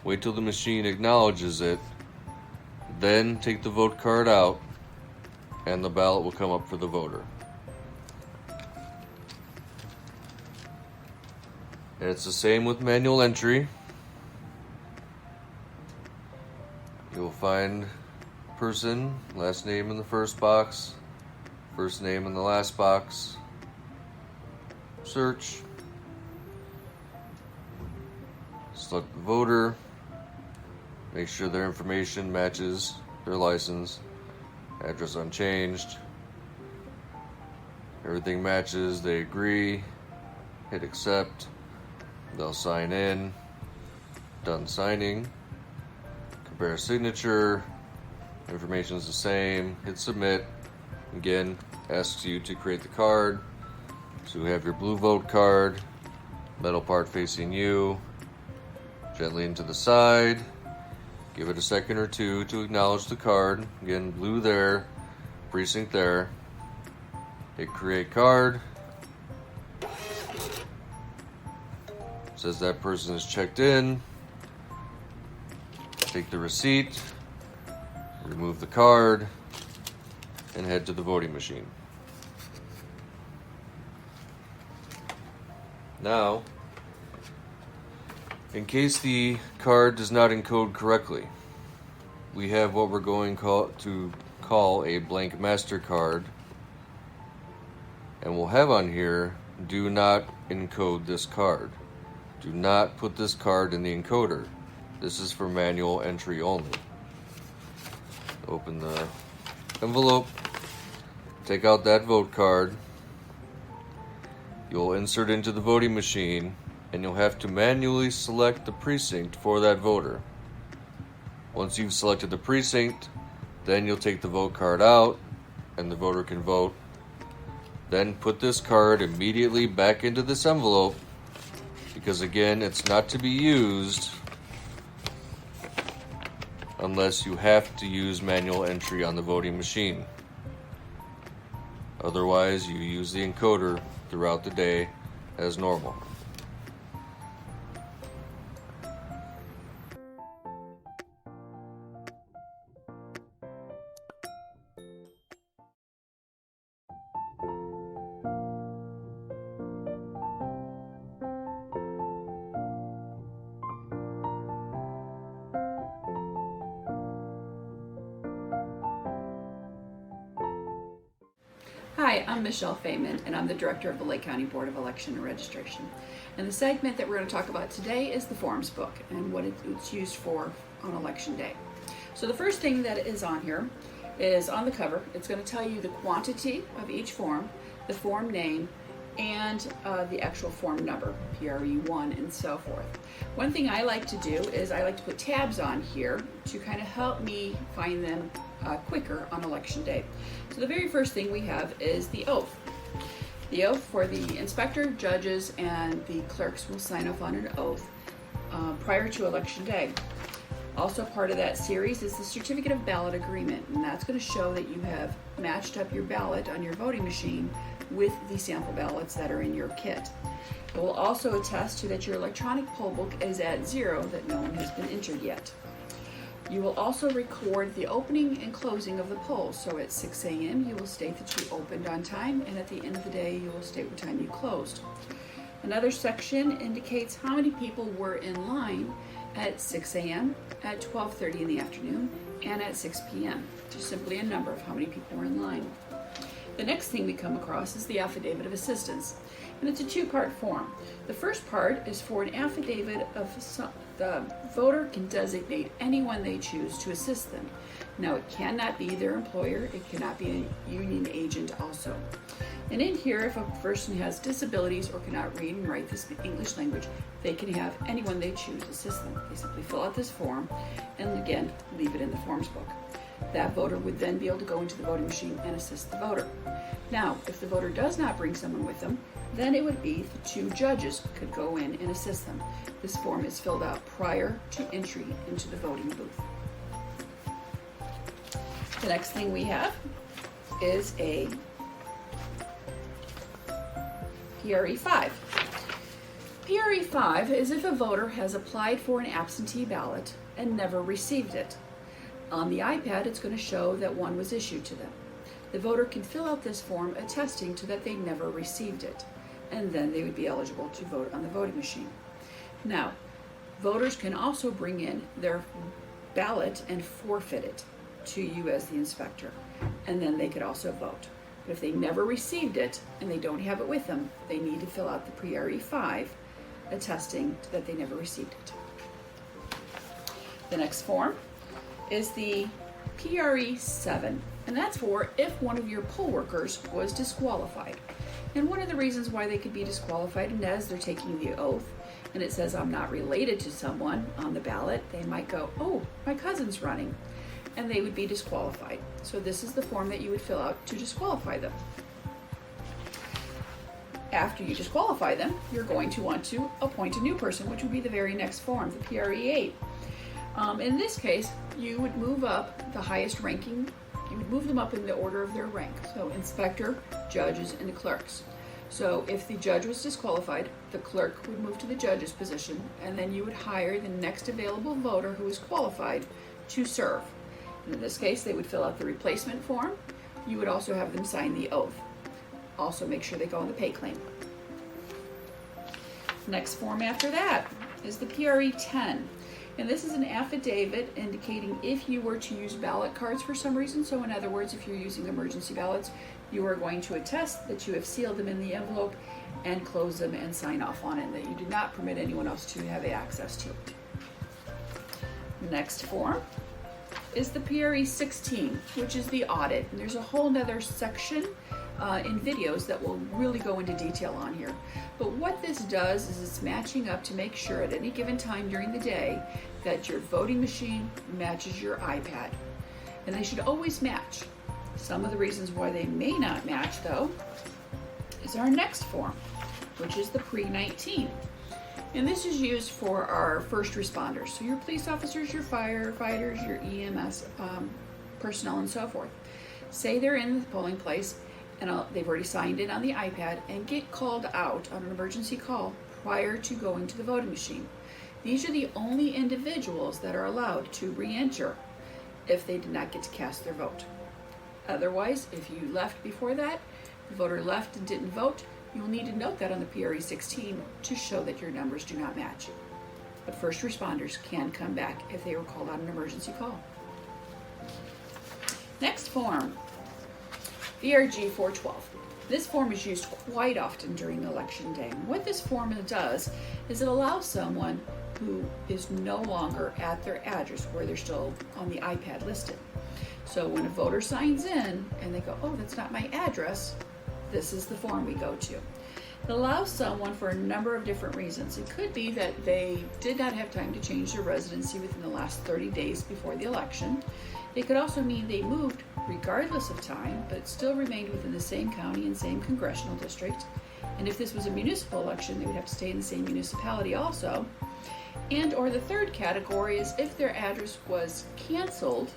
Wait till the machine acknowledges it. Then take the vote card out and the ballot will come up for the voter. And it's the same with manual entry. You'll find person, last name in the first box, first name in the last box. Search. Select the voter. Make sure their information matches their license. Address unchanged. Everything matches, they agree. Hit accept. They'll sign in. Done signing. Compare signature. Information is the same. Hit submit. Again, asks you to create the card. So you have your blue vote card. Metal part facing you. Gently into the side. Give it a second or two to acknowledge the card. Again, blue there, precinct there. Hit create card. Says that person is checked in. Take the receipt, remove the card, and head to the voting machine. Now, in case the card does not encode correctly, we have what we're going to call a blank MasterCard, and we'll have on here, do not encode this card. Do not put this card in the encoder. This is for manual entry only. Open the envelope, take out that vote card, you'll insert into the voting machine, and you'll have to manually select the precinct for that voter. Once you've selected the precinct, then you'll take the vote card out and the voter can vote. Then put this card immediately back into this envelope, because again, it's not to be used unless you have to use manual entry on the voting machine. Otherwise, you use the encoder throughout the day as normal. Hi, I'm Michelle Fayman, and I'm the Director of the Lake County Board of Election and Registration. And the segment that we're going to talk about today is the forms book and what it's used for on election day. So the first thing that is on here is on the cover. It's going to tell you the quantity of each form, the form name, and the actual form number, PRE1 and so forth. One thing I like to do is I like to put tabs on here to kind of help me find them quicker on election day. So the very first thing we have is the oath. The oath for the inspector, judges, and the clerks will sign off on an oath prior to election day. Also part of that series is the certificate of ballot agreement, and that's going to show that you have matched up your ballot on your voting machine with the sample ballots that are in your kit. It will also attest to that your electronic poll book is at 0, that no one has been entered yet. You will also record the opening and closing of the polls. So at 6 a.m. you will state that you opened on time, and at the end of the day you will state what time you closed. Another section indicates how many people were in line at 6 a.m., at 12:30 in the afternoon, and at 6 p.m. Just simply a number of how many people were in line. The next thing we come across is the affidavit of assistance, and it's a two-part form. The first part is for an affidavit of the voter can designate anyone they choose to assist them. Now, it cannot be their employer, it cannot be a union agent also. And in here, if a person has disabilities or cannot read and write this English language, they can have anyone they choose assist them. They simply fill out this form and again, leave it in the forms book. That voter would then be able to go into the voting machine and assist the voter. Now, if the voter does not bring someone with them, then it would be the 2 judges could go in and assist them. This form is filled out prior to entry into the voting booth. The next thing we have is a PRE5. PRE5 is if a voter has applied for an absentee ballot and never received it. On the iPad, it's going to show that one was issued to them. The voter can fill out this form attesting to that they never received it, and then they would be eligible to vote on the voting machine. Now, voters can also bring in their ballot and forfeit it to you as the inspector, and then they could also vote. But if they never received it and they don't have it with them, they need to fill out the PRE5 attesting that they never received it. The next form is the PRE7, and that's for if one of your poll workers was disqualified. And one of the reasons why they could be disqualified, and as they're taking the oath, and it says I'm not related to someone on the ballot, they might go, oh, my cousin's running, and they would be disqualified. So this is the form that you would fill out to disqualify them. After you disqualify them, you're going to want to appoint a new person, which would be the very next form, the PRE8. In this case, you would move up the highest ranking, you would move them up in the order of their rank. So inspector, judges, and the clerks. So if the judge was disqualified, the clerk would move to the judge's position, and then you would hire the next available voter who is qualified to serve. And in this case, they would fill out the replacement form. You would also have them sign the oath. Also make sure they go on the pay claim. Next form after that is the PRE10. And this is an affidavit indicating if you were to use ballot cards for some reason. So in other words, if you're using emergency ballots, you are going to attest that you have sealed them in the envelope and close them and sign off on it, and that you do not permit anyone else to have access to it. Next form is the PRE16, which is the audit. And there's a whole nother section in videos that will really go into detail on here. But what this does is it's matching up to make sure at any given time during the day that your voting machine matches your iPad. And they should always match. Some of the reasons why they may not match, though, is our next form, which is the PRE19. And this is used for our first responders. So your police officers, your firefighters, your EMS personnel, and so forth. Say they're in the polling place and they've already signed in on the iPad and get called out on an emergency call prior to going to the voting machine. These are the only individuals that are allowed to re-enter if they did not get to cast their vote. Otherwise, if you left before that, the voter left and didn't vote, you'll need to note that on the PRE16 to show that your numbers do not match. But first responders can come back if they were called on an emergency call. Next form, VRG 412. This form is used quite often during election day. And what this form does is it allows someone who is no longer at their address where they're still on the iPad listed. So when a voter signs in and they go, oh, that's not my address, this is the form we go to. It allows someone for a number of different reasons. It could be that they did not have time to change their residency within the last 30 days before the election. It could also mean they moved regardless of time, but still remained within the same county and same congressional district. And if this was a municipal election, they would have to stay in the same municipality also. And or the third category is if their address was canceled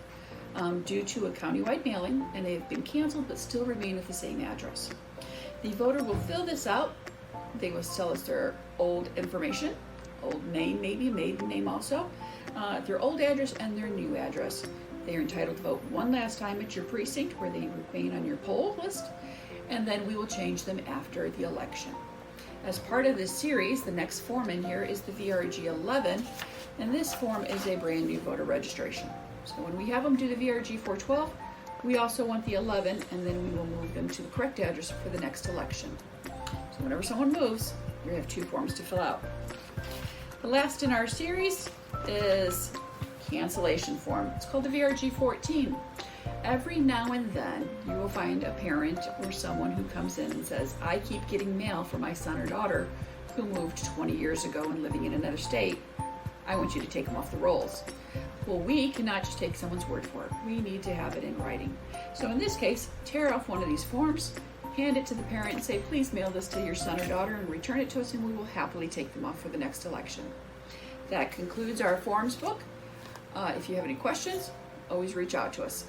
due to a countywide mailing and they have been canceled but still remain at the same address. The voter will fill this out. They will tell us their old information, old name, maybe maiden name also, their old address and their new address. They are entitled to vote one last time at your precinct where they remain on your poll list, and then we will change them after the election. As part of this series, the next form in here is the VRG 11, and this form is a brand new voter registration. So when we have them do the VRG 412, we also want the 11, and then we will move them to the correct address for the next election. So whenever someone moves, you have 2 forms to fill out. The last in our series is cancellation form. It's called the VRG 14. Every now and then you will find a parent or someone who comes in and says, I keep getting mail from my son or daughter who moved 20 years ago and living in another state. I want you to take them off the rolls. Well, we cannot just take someone's word for it. We need to have it in writing. So in this case, tear off one of these forms, hand it to the parent and say, please mail this to your son or daughter and return it to us, and we will happily take them off for the next election. That concludes our forms book. If you have any questions, always reach out to us.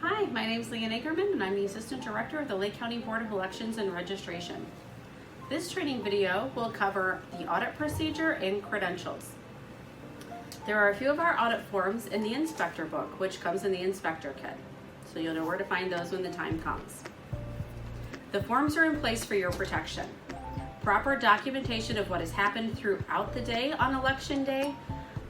Hi, my name is Leanne Ackerman, and I'm the Assistant Director of the Lake County Board of Elections and Registration. This training video will cover the audit procedure and credentials. There are a few of our audit forms in the inspector book, which comes in the inspector kit, so you'll know where to find those when the time comes. The forms are in place for your protection. Proper documentation of what has happened throughout the day on election day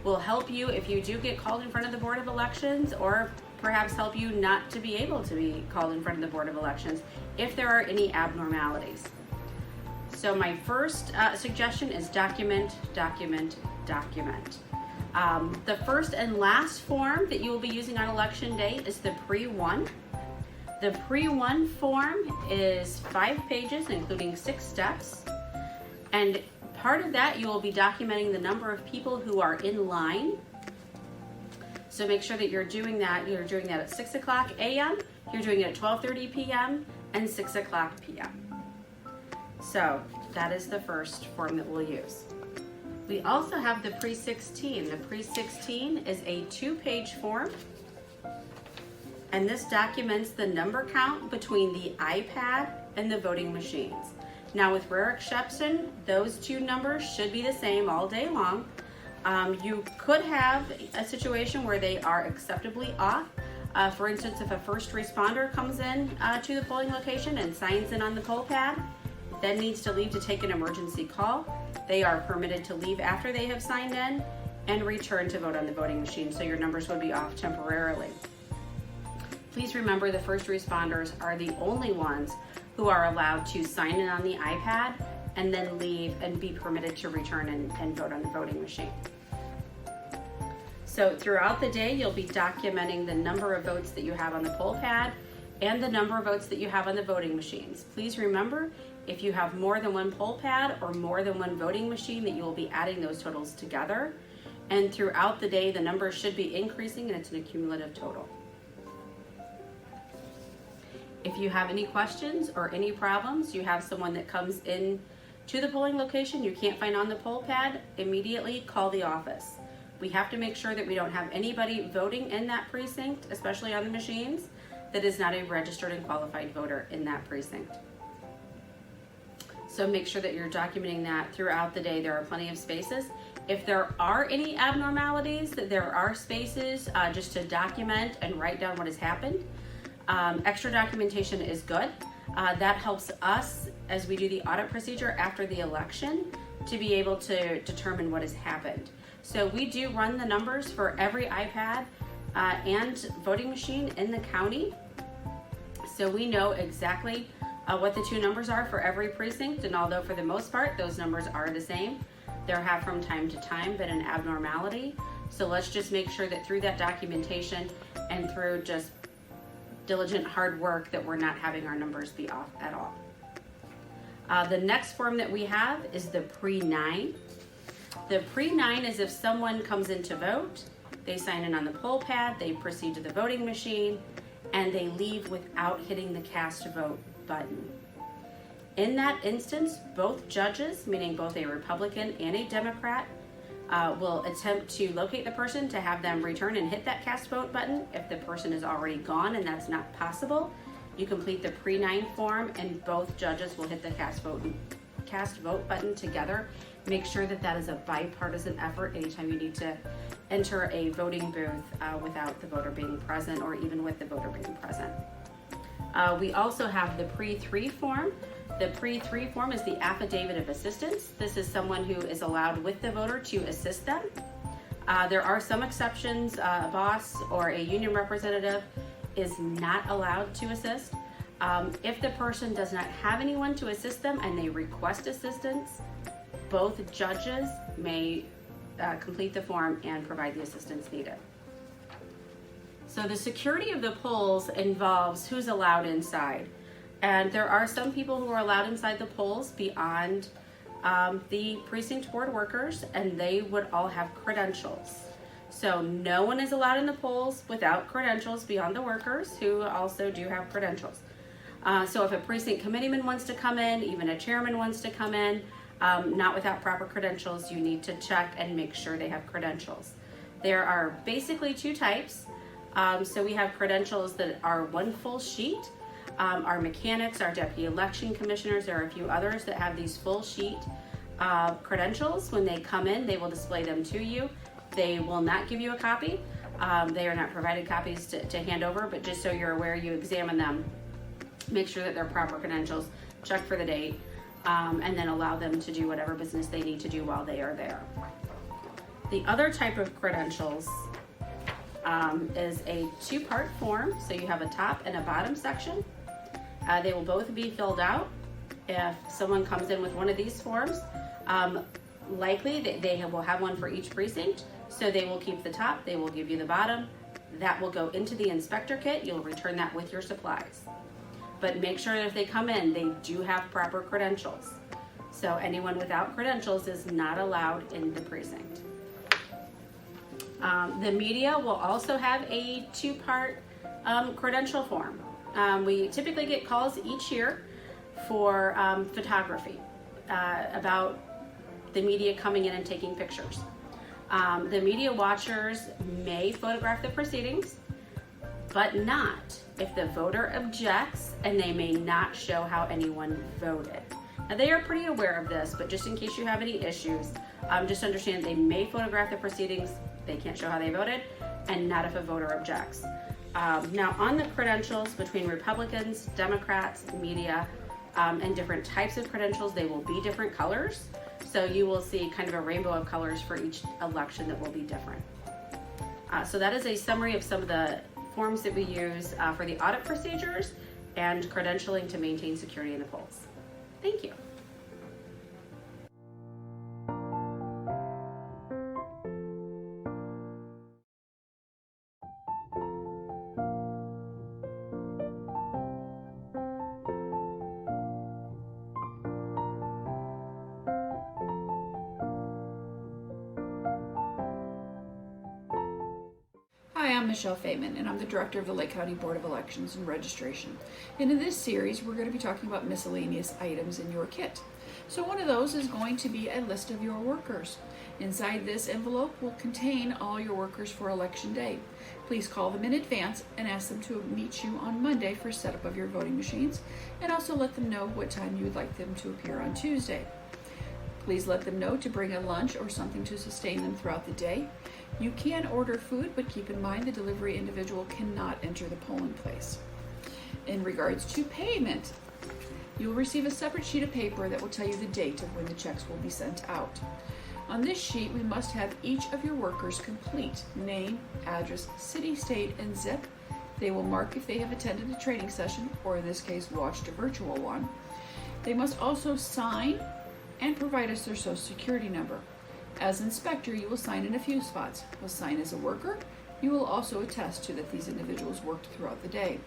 will help you if you do get called in front of the Board of Elections, or perhaps help you not to be able to be called in front of the Board of Elections if there are any abnormalities. So my first suggestion is document, document, document. The first and last form that you will be using on election day is the pre-1. The pre-1 form is 5 pages, including 6 steps. And part of that, you will be documenting the number of people who are in line. So make sure that you're doing that at 6 o'clock a.m., you're doing it at 12:30 p.m., and 6 o'clock p.m. So that is the first form that we'll use. We also have the pre-16. The pre-16 is a 2-page form, and this documents the number count between the iPad and the voting machines. Now with rare exception, those 2 numbers should be the same all day long. You could have a situation where they are acceptably off. For instance, if a first responder comes in to the polling location and signs in on the poll pad, then needs to leave to take an emergency call, they are permitted to leave after they have signed in and return to vote on the voting machine, so your numbers would be off temporarily. Please remember the first responders are the only ones who are allowed to sign in on the iPad and then leave and be permitted to return and vote on the voting machine. So throughout the day, you'll be documenting the number of votes that you have on the poll pad and the number of votes that you have on the voting machines. Please remember, if you have more than one poll pad or more than one voting machine, that you will be adding those totals together. And throughout the day, the numbers should be increasing, and it's an accumulative total. If you have any questions or any problems, you have someone that comes in to the polling location you can't find on the poll pad, immediately call the office. We have to make sure that we don't have anybody voting in that precinct, especially on the machines, that is not a registered and qualified voter in that precinct. So make sure that you're documenting that throughout the day. There are plenty of spaces. If there are any abnormalities, there are spaces just to document and write down what has happened. Extra documentation is good. That helps us as we do the audit procedure after the election to be able to determine what has happened. So we do run the numbers for every iPad and voting machine in the county. So we know exactly what the two numbers are for every precinct, and although for the most part those numbers are the same, there have from time to time been an abnormality. So let's just make sure that through that documentation and through just diligent hard work that we're not having our numbers be off at all. The next form that we have is the pre-9. The pre-9 is if someone comes in to vote, they sign in on the poll pad, they proceed to the voting machine, and they leave without hitting the cast vote button. In that instance, both judges, meaning both a Republican and a Democrat, will attempt to locate the person to have them return and hit that cast vote button. If the person is already gone and that's not possible, you complete the pre-9 form and both judges will hit the cast vote button together. Make sure that that is a bipartisan effort anytime you need to enter a voting booth without the voter being present or even with the voter being present. We also have the pre-3 form. The pre-3 form is the affidavit of assistance. This is someone who is allowed with the voter to assist them. There are some exceptions. A boss or a union representative is not allowed to assist. If the person does not have anyone to assist them and they request assistance, both judges may complete the form and provide the assistance needed. So the security of the polls involves who's allowed inside. And there are some people who are allowed inside the polls beyond the precinct board workers, and they would all have credentials. So no one is allowed in the polls without credentials beyond the workers who also do have credentials. So if a precinct committeeman wants to come in, even a chairman wants to come in, not without proper credentials, you need to check and make sure they have credentials. There are basically two types. So we have credentials that are one full sheet. Our mechanics, our deputy election commissioners, there are a few others that have these full sheet credentials. When they come in, they will display them to you. They will not give you a copy. They are not provided copies to hand over, but just so you're aware, you examine them, make sure that they're proper credentials, check for the date, and then allow them to do whatever business they need to do while they are there. The other type of credentials is a two-part form. So you have a top and a bottom section. They will both be filled out. If someone comes in with one of these forms, likely they will have one for each precinct. So they will keep the top, they will give you the bottom. That will go into the inspector kit. You'll return that with your supplies. But make sure that if they come in, they do have proper credentials. So anyone without credentials is not allowed in the precinct. The media will also have a two-part credential form. We typically get calls each year for photography about the media coming in and taking pictures. The media watchers may photograph the proceedings, but not if the voter objects, and they may not show how anyone voted. Now they are pretty aware of this, but just in case you have any issues, just understand they may photograph the proceedings, they can't show how they voted, and not if a voter objects. Now on the credentials between Republicans, Democrats, media, and different types of credentials, they will be different colors. So you will see kind of a rainbow of colors for each election that will be different. So that is a summary of some of the forms that we use for the audit procedures and credentialing to maintain security in the polls. Thank you. Hi, I'm Michelle Fayman, and I'm the Director of the Lake County Board of Elections and Registration. And in this series, we're going to be talking about miscellaneous items in your kit. So one of those is going to be a list of your workers. Inside this envelope will contain all your workers for Election Day. Please call them in advance and ask them to meet you on Monday for setup of your voting machines, and also let them know what time you would like them to appear on Tuesday. Please let them know to bring a lunch or something to sustain them throughout the day. You can order food, but keep in mind the delivery individual cannot enter the polling place. In regards to payment, you will receive a separate sheet of paper that will tell you the date of when the checks will be sent out. On this sheet, we must have each of your workers complete name, address, city, state, and zip. They will mark if they have attended a training session, or in this case, watched a virtual one. They must also sign and provide us their social security number. As inspector, you will sign in a few spots. You'll sign as a worker. You will also attest to that these individuals worked throughout the day.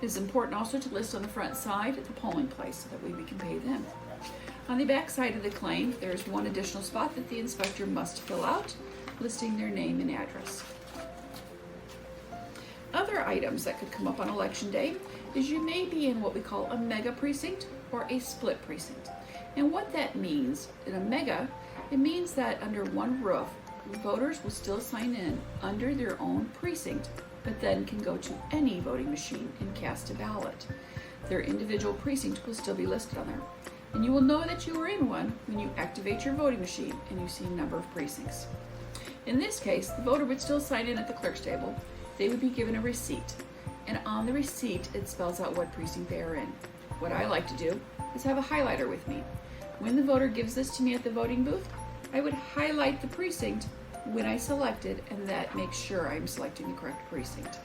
It is important also to list on the front side the polling place so that way we can pay them. On the back side of the claim, there is one additional spot that the inspector must fill out, listing their name and address. Other items that could come up on election day is you may be in what we call a mega precinct or a split precinct. And what that means, in a mega, it means that under one roof, voters will still sign in under their own precinct, but then can go to any voting machine and cast a ballot. Their individual precinct will still be listed on there. And you will know that you are in one when you activate your voting machine and you see number of precincts. In this case, the voter would still sign in at the clerk's table. They would be given a receipt. And on the receipt, it spells out what precinct they are in. What I like to do is have a highlighter with me. When the voter gives this to me at the voting booth, I would highlight the precinct when I select it, and that makes sure I'm selecting the correct precinct.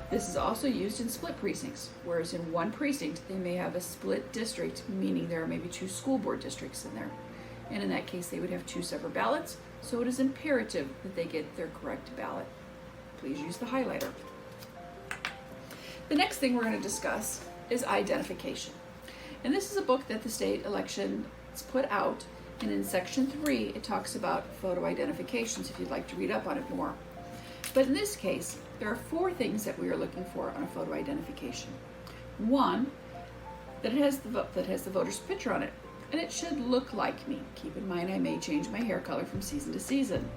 This is also used in split precincts, whereas in one precinct, they may have a split district, meaning there are maybe 2 school board districts in there. And in that case, they would have 2 separate ballots, so it is imperative that they get their correct ballot. Please use the highlighter. The next thing we're going to discuss is identification. And this is a book that the state elections put out, and in section 3, it talks about photo identifications if you'd like to read up on it more. But in this case, there are 4 things that we are looking for on a photo identification. 1, that it has the voter's picture on it, and it should look like me. Keep in mind I may change my hair color from season to season.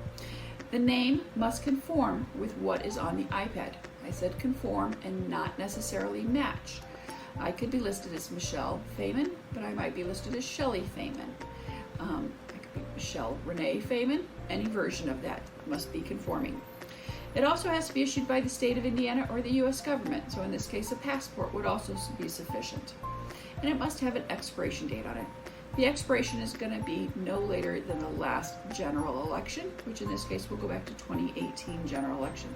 The name must conform with what is on the iPad. I said conform and not necessarily match. I could be listed as Michelle Feynman, but I might be listed as Shelley Feynman. I could be Michelle Renee Feynman. Any version of that must be conforming. It also has to be issued by the state of Indiana or the U.S. government, so in this case a passport would also be sufficient. And it must have an expiration date on it. The expiration is going to be no later than the last general election, which in this case will go back to 2018 general election.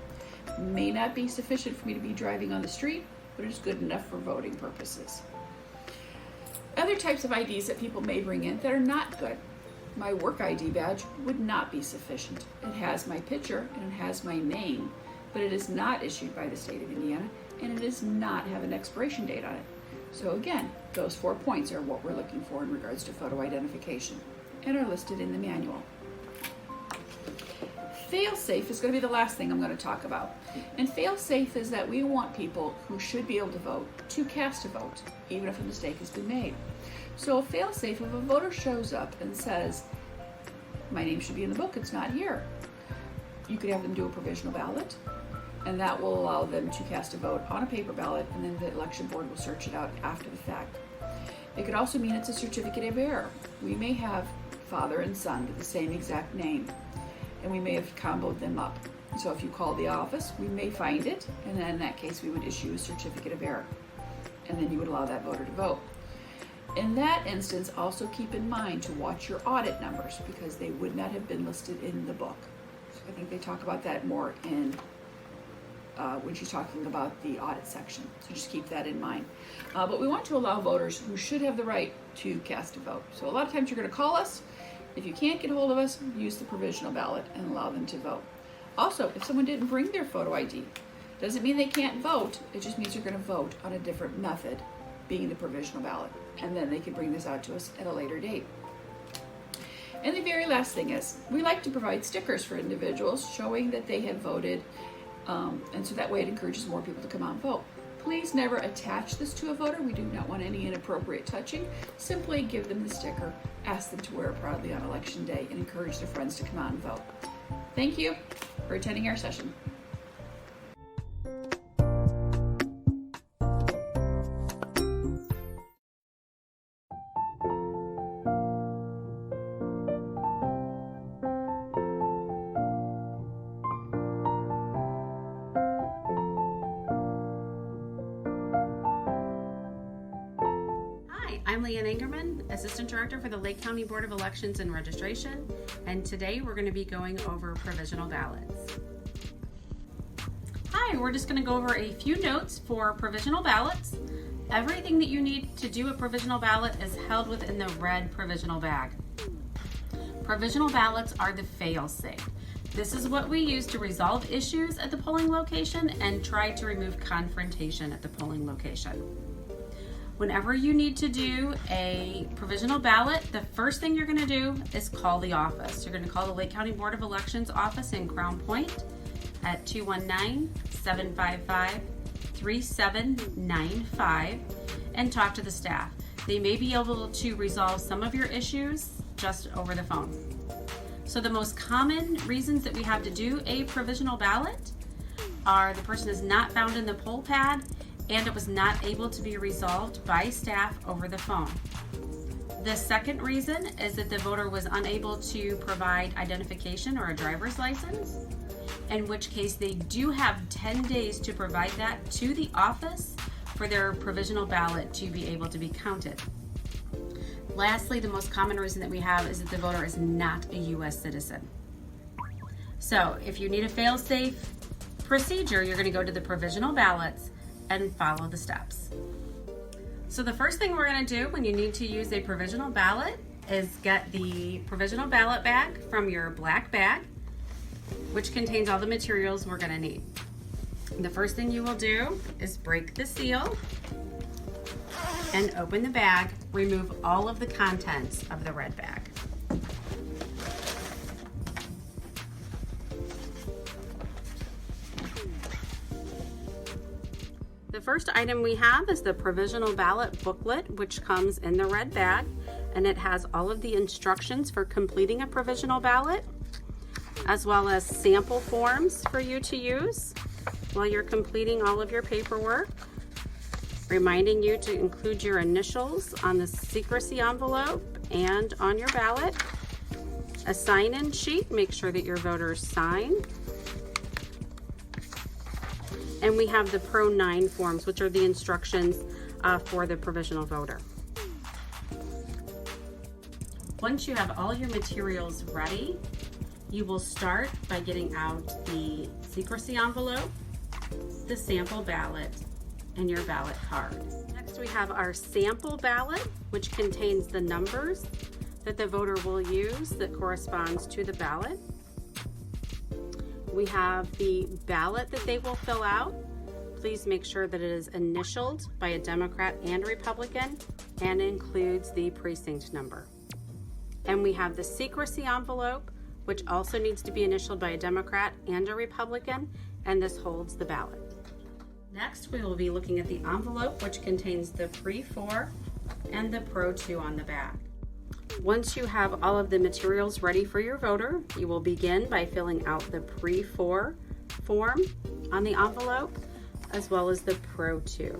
May not be sufficient for me to be driving on the street, but it's good enough for voting purposes. Other types of IDs that people may bring in that are not good. My work ID badge would not be sufficient. It has my picture and it has my name, but it is not issued by the state of Indiana and it does not have an expiration date on it. So again, those 4 points are what we're looking for in regards to photo identification and are listed in the manual. Fail-safe is going to be the last thing I'm going to talk about. And fail-safe is that we want people who should be able to vote to cast a vote, even if a mistake has been made. So a fail-safe, if a voter shows up and says, my name should be in the book, it's not here, you could have them do a provisional ballot, and that will allow them to cast a vote on a paper ballot, and then the election board will search it out after the fact. It could also mean it's a certificate of error. We may have father and son with the same exact name, and we may have comboed them up. So if you call the office, we may find it, and then in that case we would issue a certificate of error, and then you would allow that voter to vote. In that instance, also keep in mind to watch your audit numbers because they would not have been listed in the book. So I think they talk about that more in when she's talking about the audit section. So just keep that in mind. But we want to allow voters who should have the right to cast a vote. So a lot of times you're going to call us. If you can't get hold of us, use the provisional ballot and allow them to vote. Also, if someone didn't bring their photo ID, doesn't mean they can't vote. It just means they're going to vote on a different method, being the provisional ballot. And then they can bring this out to us at a later date. And the very last thing is, we like to provide stickers for individuals showing that they have voted, and so that way it encourages more people to come out and vote. Please never attach this to a voter. We do not want any inappropriate touching. Simply give them the sticker, ask them to wear it proudly on election day, and encourage their friends to come out and vote. Thank you for attending our session. I'm Leanne Ingerman, Assistant Director for the Lake County Board of Elections and Registration, and today we're going to be going over provisional ballots. Hi, we're just going to go over a few notes for provisional ballots. Everything that you need to do a provisional ballot is held within the red provisional bag. Provisional ballots are the fail-safe. This is what we use to resolve issues at the polling location and try to remove confrontation at the polling location. Whenever you need to do a provisional ballot, the first thing you're going to do is call the office. You're going to call the Lake County Board of Elections office in Crown Point at 219-755-3795 and talk to the staff. They may be able to resolve some of your issues just over the phone. So the most common reasons that we have to do a provisional ballot are the person is not found in the poll pad and it was not able to be resolved by staff over the phone. The second reason is that the voter was unable to provide identification or a driver's license, in which case they do have 10 days to provide that to the office for their provisional ballot to be able to be counted. Lastly, the most common reason that we have is that the voter is not a U.S. citizen. So if you need a fail-safe procedure, you're going to go to the provisional ballots and follow the steps. So the first thing we're going to do when you need to use a provisional ballot is get the provisional ballot bag from your black bag, which contains all the materials we're going to need. The first thing you will do is break the seal and open the bag. Remove all of the contents of the red bag. The first item we have is the provisional ballot booklet, which comes in the red bag, and it has all of the instructions for completing a provisional ballot, as well as sample forms for you to use while you're completing all of your paperwork, reminding you to include your initials on the secrecy envelope and on your ballot. A sign-in sheet, make sure that your voters sign. And we have the Pro 9 forms, which are the instructions for the provisional voter. Once you have all your materials ready, you will start by getting out the secrecy envelope, the sample ballot, and your ballot card. Next we have our sample ballot, which contains the numbers that the voter will use that corresponds to the ballot. We have the ballot that they will fill out. Please make sure that it is initialed by a Democrat and a Republican and includes the precinct number. And we have the secrecy envelope, which also needs to be initialed by a Democrat and a Republican, and this holds the ballot. Next, we will be looking at the envelope, which contains the Pre-4 and the Pro-2 on the back. Once you have all of the materials ready for your voter, you will begin by filling out the Pre-4 form on the envelope, as well as the Pro-2.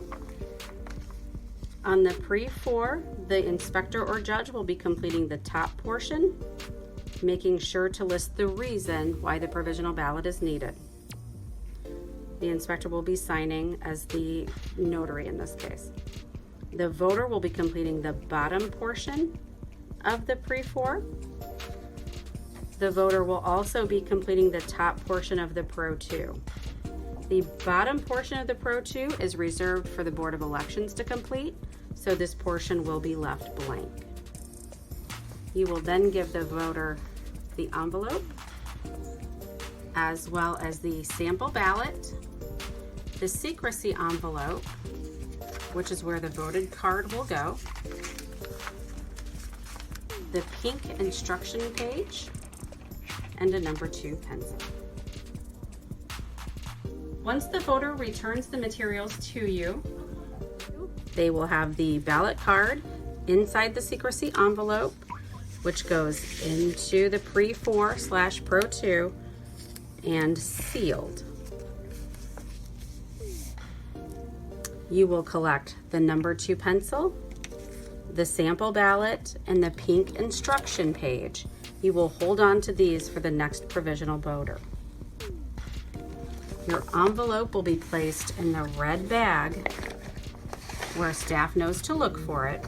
On the Pre-4, the inspector or judge will be completing the top portion, making sure to list the reason why the provisional ballot is needed. The inspector will be signing as the notary in this case. The voter will be completing the bottom portion of the Pre-4. The voter will also be completing the top portion of the Pro-2. The bottom portion of the Pro-2 is reserved for the Board of Elections to complete, so this portion will be left blank. You will then give the voter the envelope, as well as the sample ballot, the secrecy envelope, which is where the voted card will go, the pink instruction page, and a number 2 pencil. Once the voter returns the materials to you, they will have the ballot card inside the secrecy envelope, which goes into the Pre-4/Pro-2 and sealed. You will collect the number 2 pencil, the sample ballot, and the pink instruction page. You will hold on to these for the next provisional voter. Your envelope will be placed in the red bag where staff knows to look for it,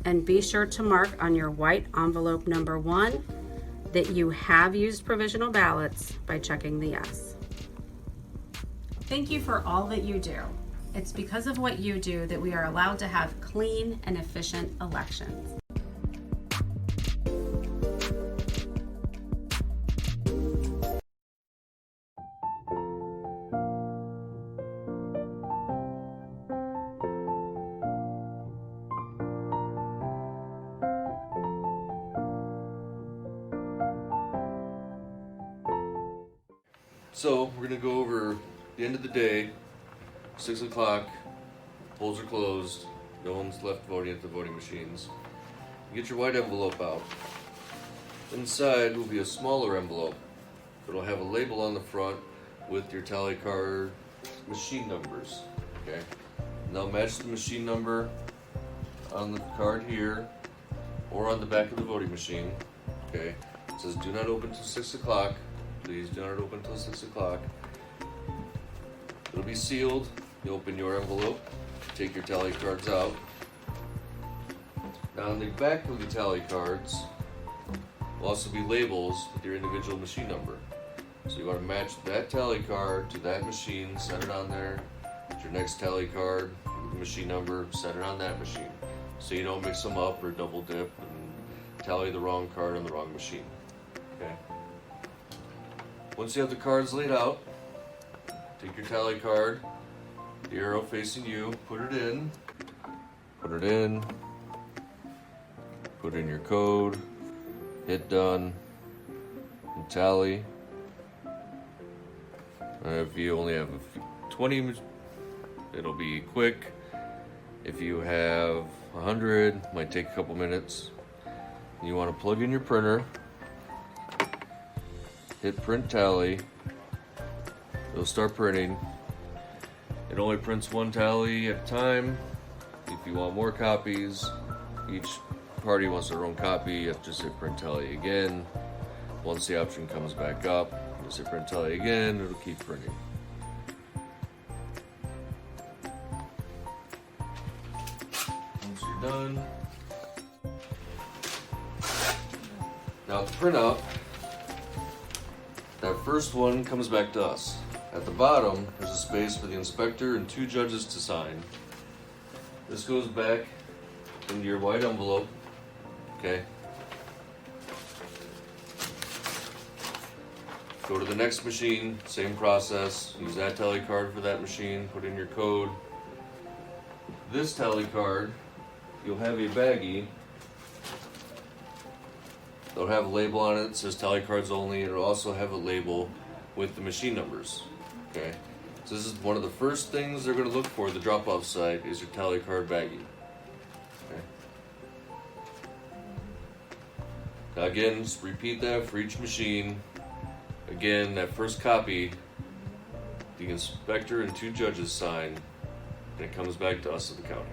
And be sure to mark on your white envelope number 1 that you have used provisional ballots by checking the yes. Thank you for all that you do. It's because of what you do that we are allowed to have clean and efficient elections. So we're gonna go over the end of the day, 6 o'clock, polls are closed, no one's left voting at the voting machines. Get your white envelope out. Inside will be a smaller envelope. It'll have a label on the front with your tally card machine numbers, okay? Now match the machine number on the card here or on the back of the voting machine, okay? It says do not open till 6 o'clock. Please do not open till 6 o'clock. It'll be sealed. You open your envelope, take your tally cards out. Now on the back of the tally cards will also be labels with your individual machine number. So you want to match that tally card to that machine, set it on there. Get your next tally card with the machine number, set it on that machine. So you don't mix them up or double dip and tally the wrong card on the wrong machine. Okay. Once you have the cards laid out, take your tally card, the arrow facing you, put it in, put in your code, hit done, and tally. If you only have 20, it'll be quick. If you have 100, it might take a couple minutes. You want to plug in your printer, hit print tally, it'll start printing. It only prints one tally at a time. If you want more copies, each party wants their own copy, you have to just hit print tally again. Once the option comes back up, just hit print tally again, it'll keep printing. Once you're done, now to print out, that first one comes back to us. At the bottom, there's a space for the inspector and 2 judges to sign. This goes back into your white envelope, okay? Go to the next machine, same process. Use that tally card for that machine, put in your code. This tally card, you'll have a baggie. It'll have a label on it that says tally cards only. It'll also have a label with the machine numbers. Okay, so this is one of the first things they're going to look for at the drop-off site is your tally card baggie. Okay. Now again, just repeat that for each machine. Again, that first copy, the inspector and 2 judges sign, and it comes back to us at the county.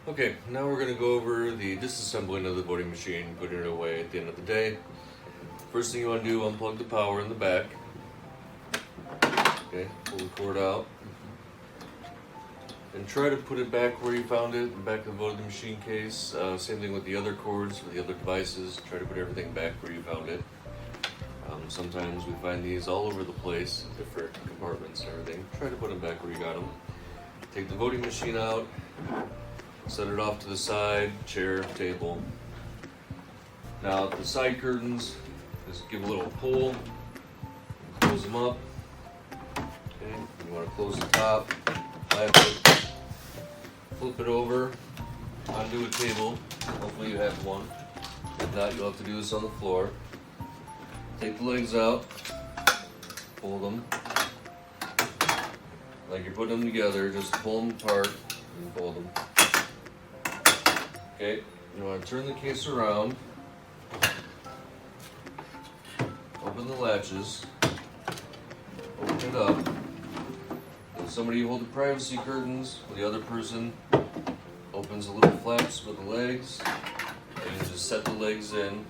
Okay, now we're going to go over the disassembling of the voting machine, putting it away at the end of the day. First thing you want to do, unplug the power in the back. Okay, pull the cord out. And try to put it back where you found it, in the back of the voting machine case. Same thing with the other cords for the other devices. Try to put everything back where you found it. Sometimes we find these all over the place, different compartments and everything. Try to put them back where you got them. Take the voting machine out. Set it off to the side, chair, table. Now the side curtains, just give a little pull, close them up. Okay, you want to close the top, flap it, flip it over, onto a table. Hopefully you have one. If not, you'll have to do this on the floor. Take the legs out, pull them. Like you're putting them together, just pull them apart and pull them. Okay, you want to turn the case around, open the latches, open it up. And somebody hold the privacy curtains, while the other person opens the little flaps with the legs, and you just set the legs in.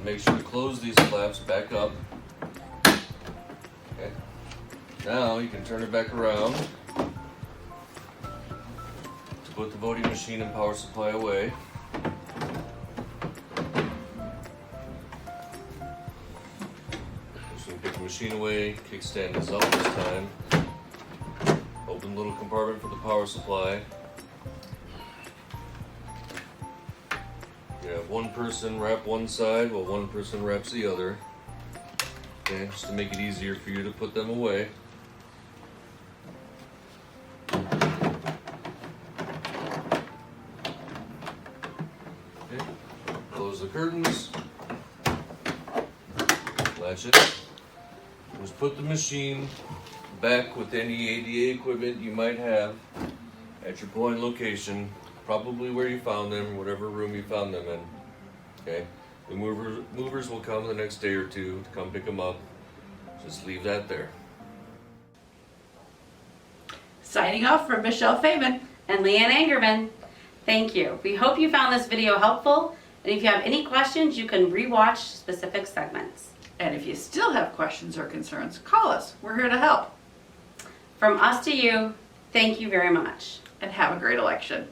Make sure to close these flaps back up. Okay. Now you can turn it back around to put the voting machine and power supply away. Just gonna pick the machine away, kickstand is up this time. Open the little compartment for the power supply. You have one person wrap one side while one person wraps the other. Okay, just to make it easier for you to put them away. Okay, close the curtains. Latch it. Just put the machine back with any ADA equipment you might have at your polling location. Probably where you found them, whatever room you found them in. Okay? The movers will come the next day or two to come pick them up. Just leave that there. Signing off from Michelle Feynman. And Leanne Angerman. Thank you. We hope you found this video helpful. And if you have any questions, you can rewatch specific segments. And if you still have questions or concerns, call us. We're here to help. From us to you, thank you very much. And have a great election.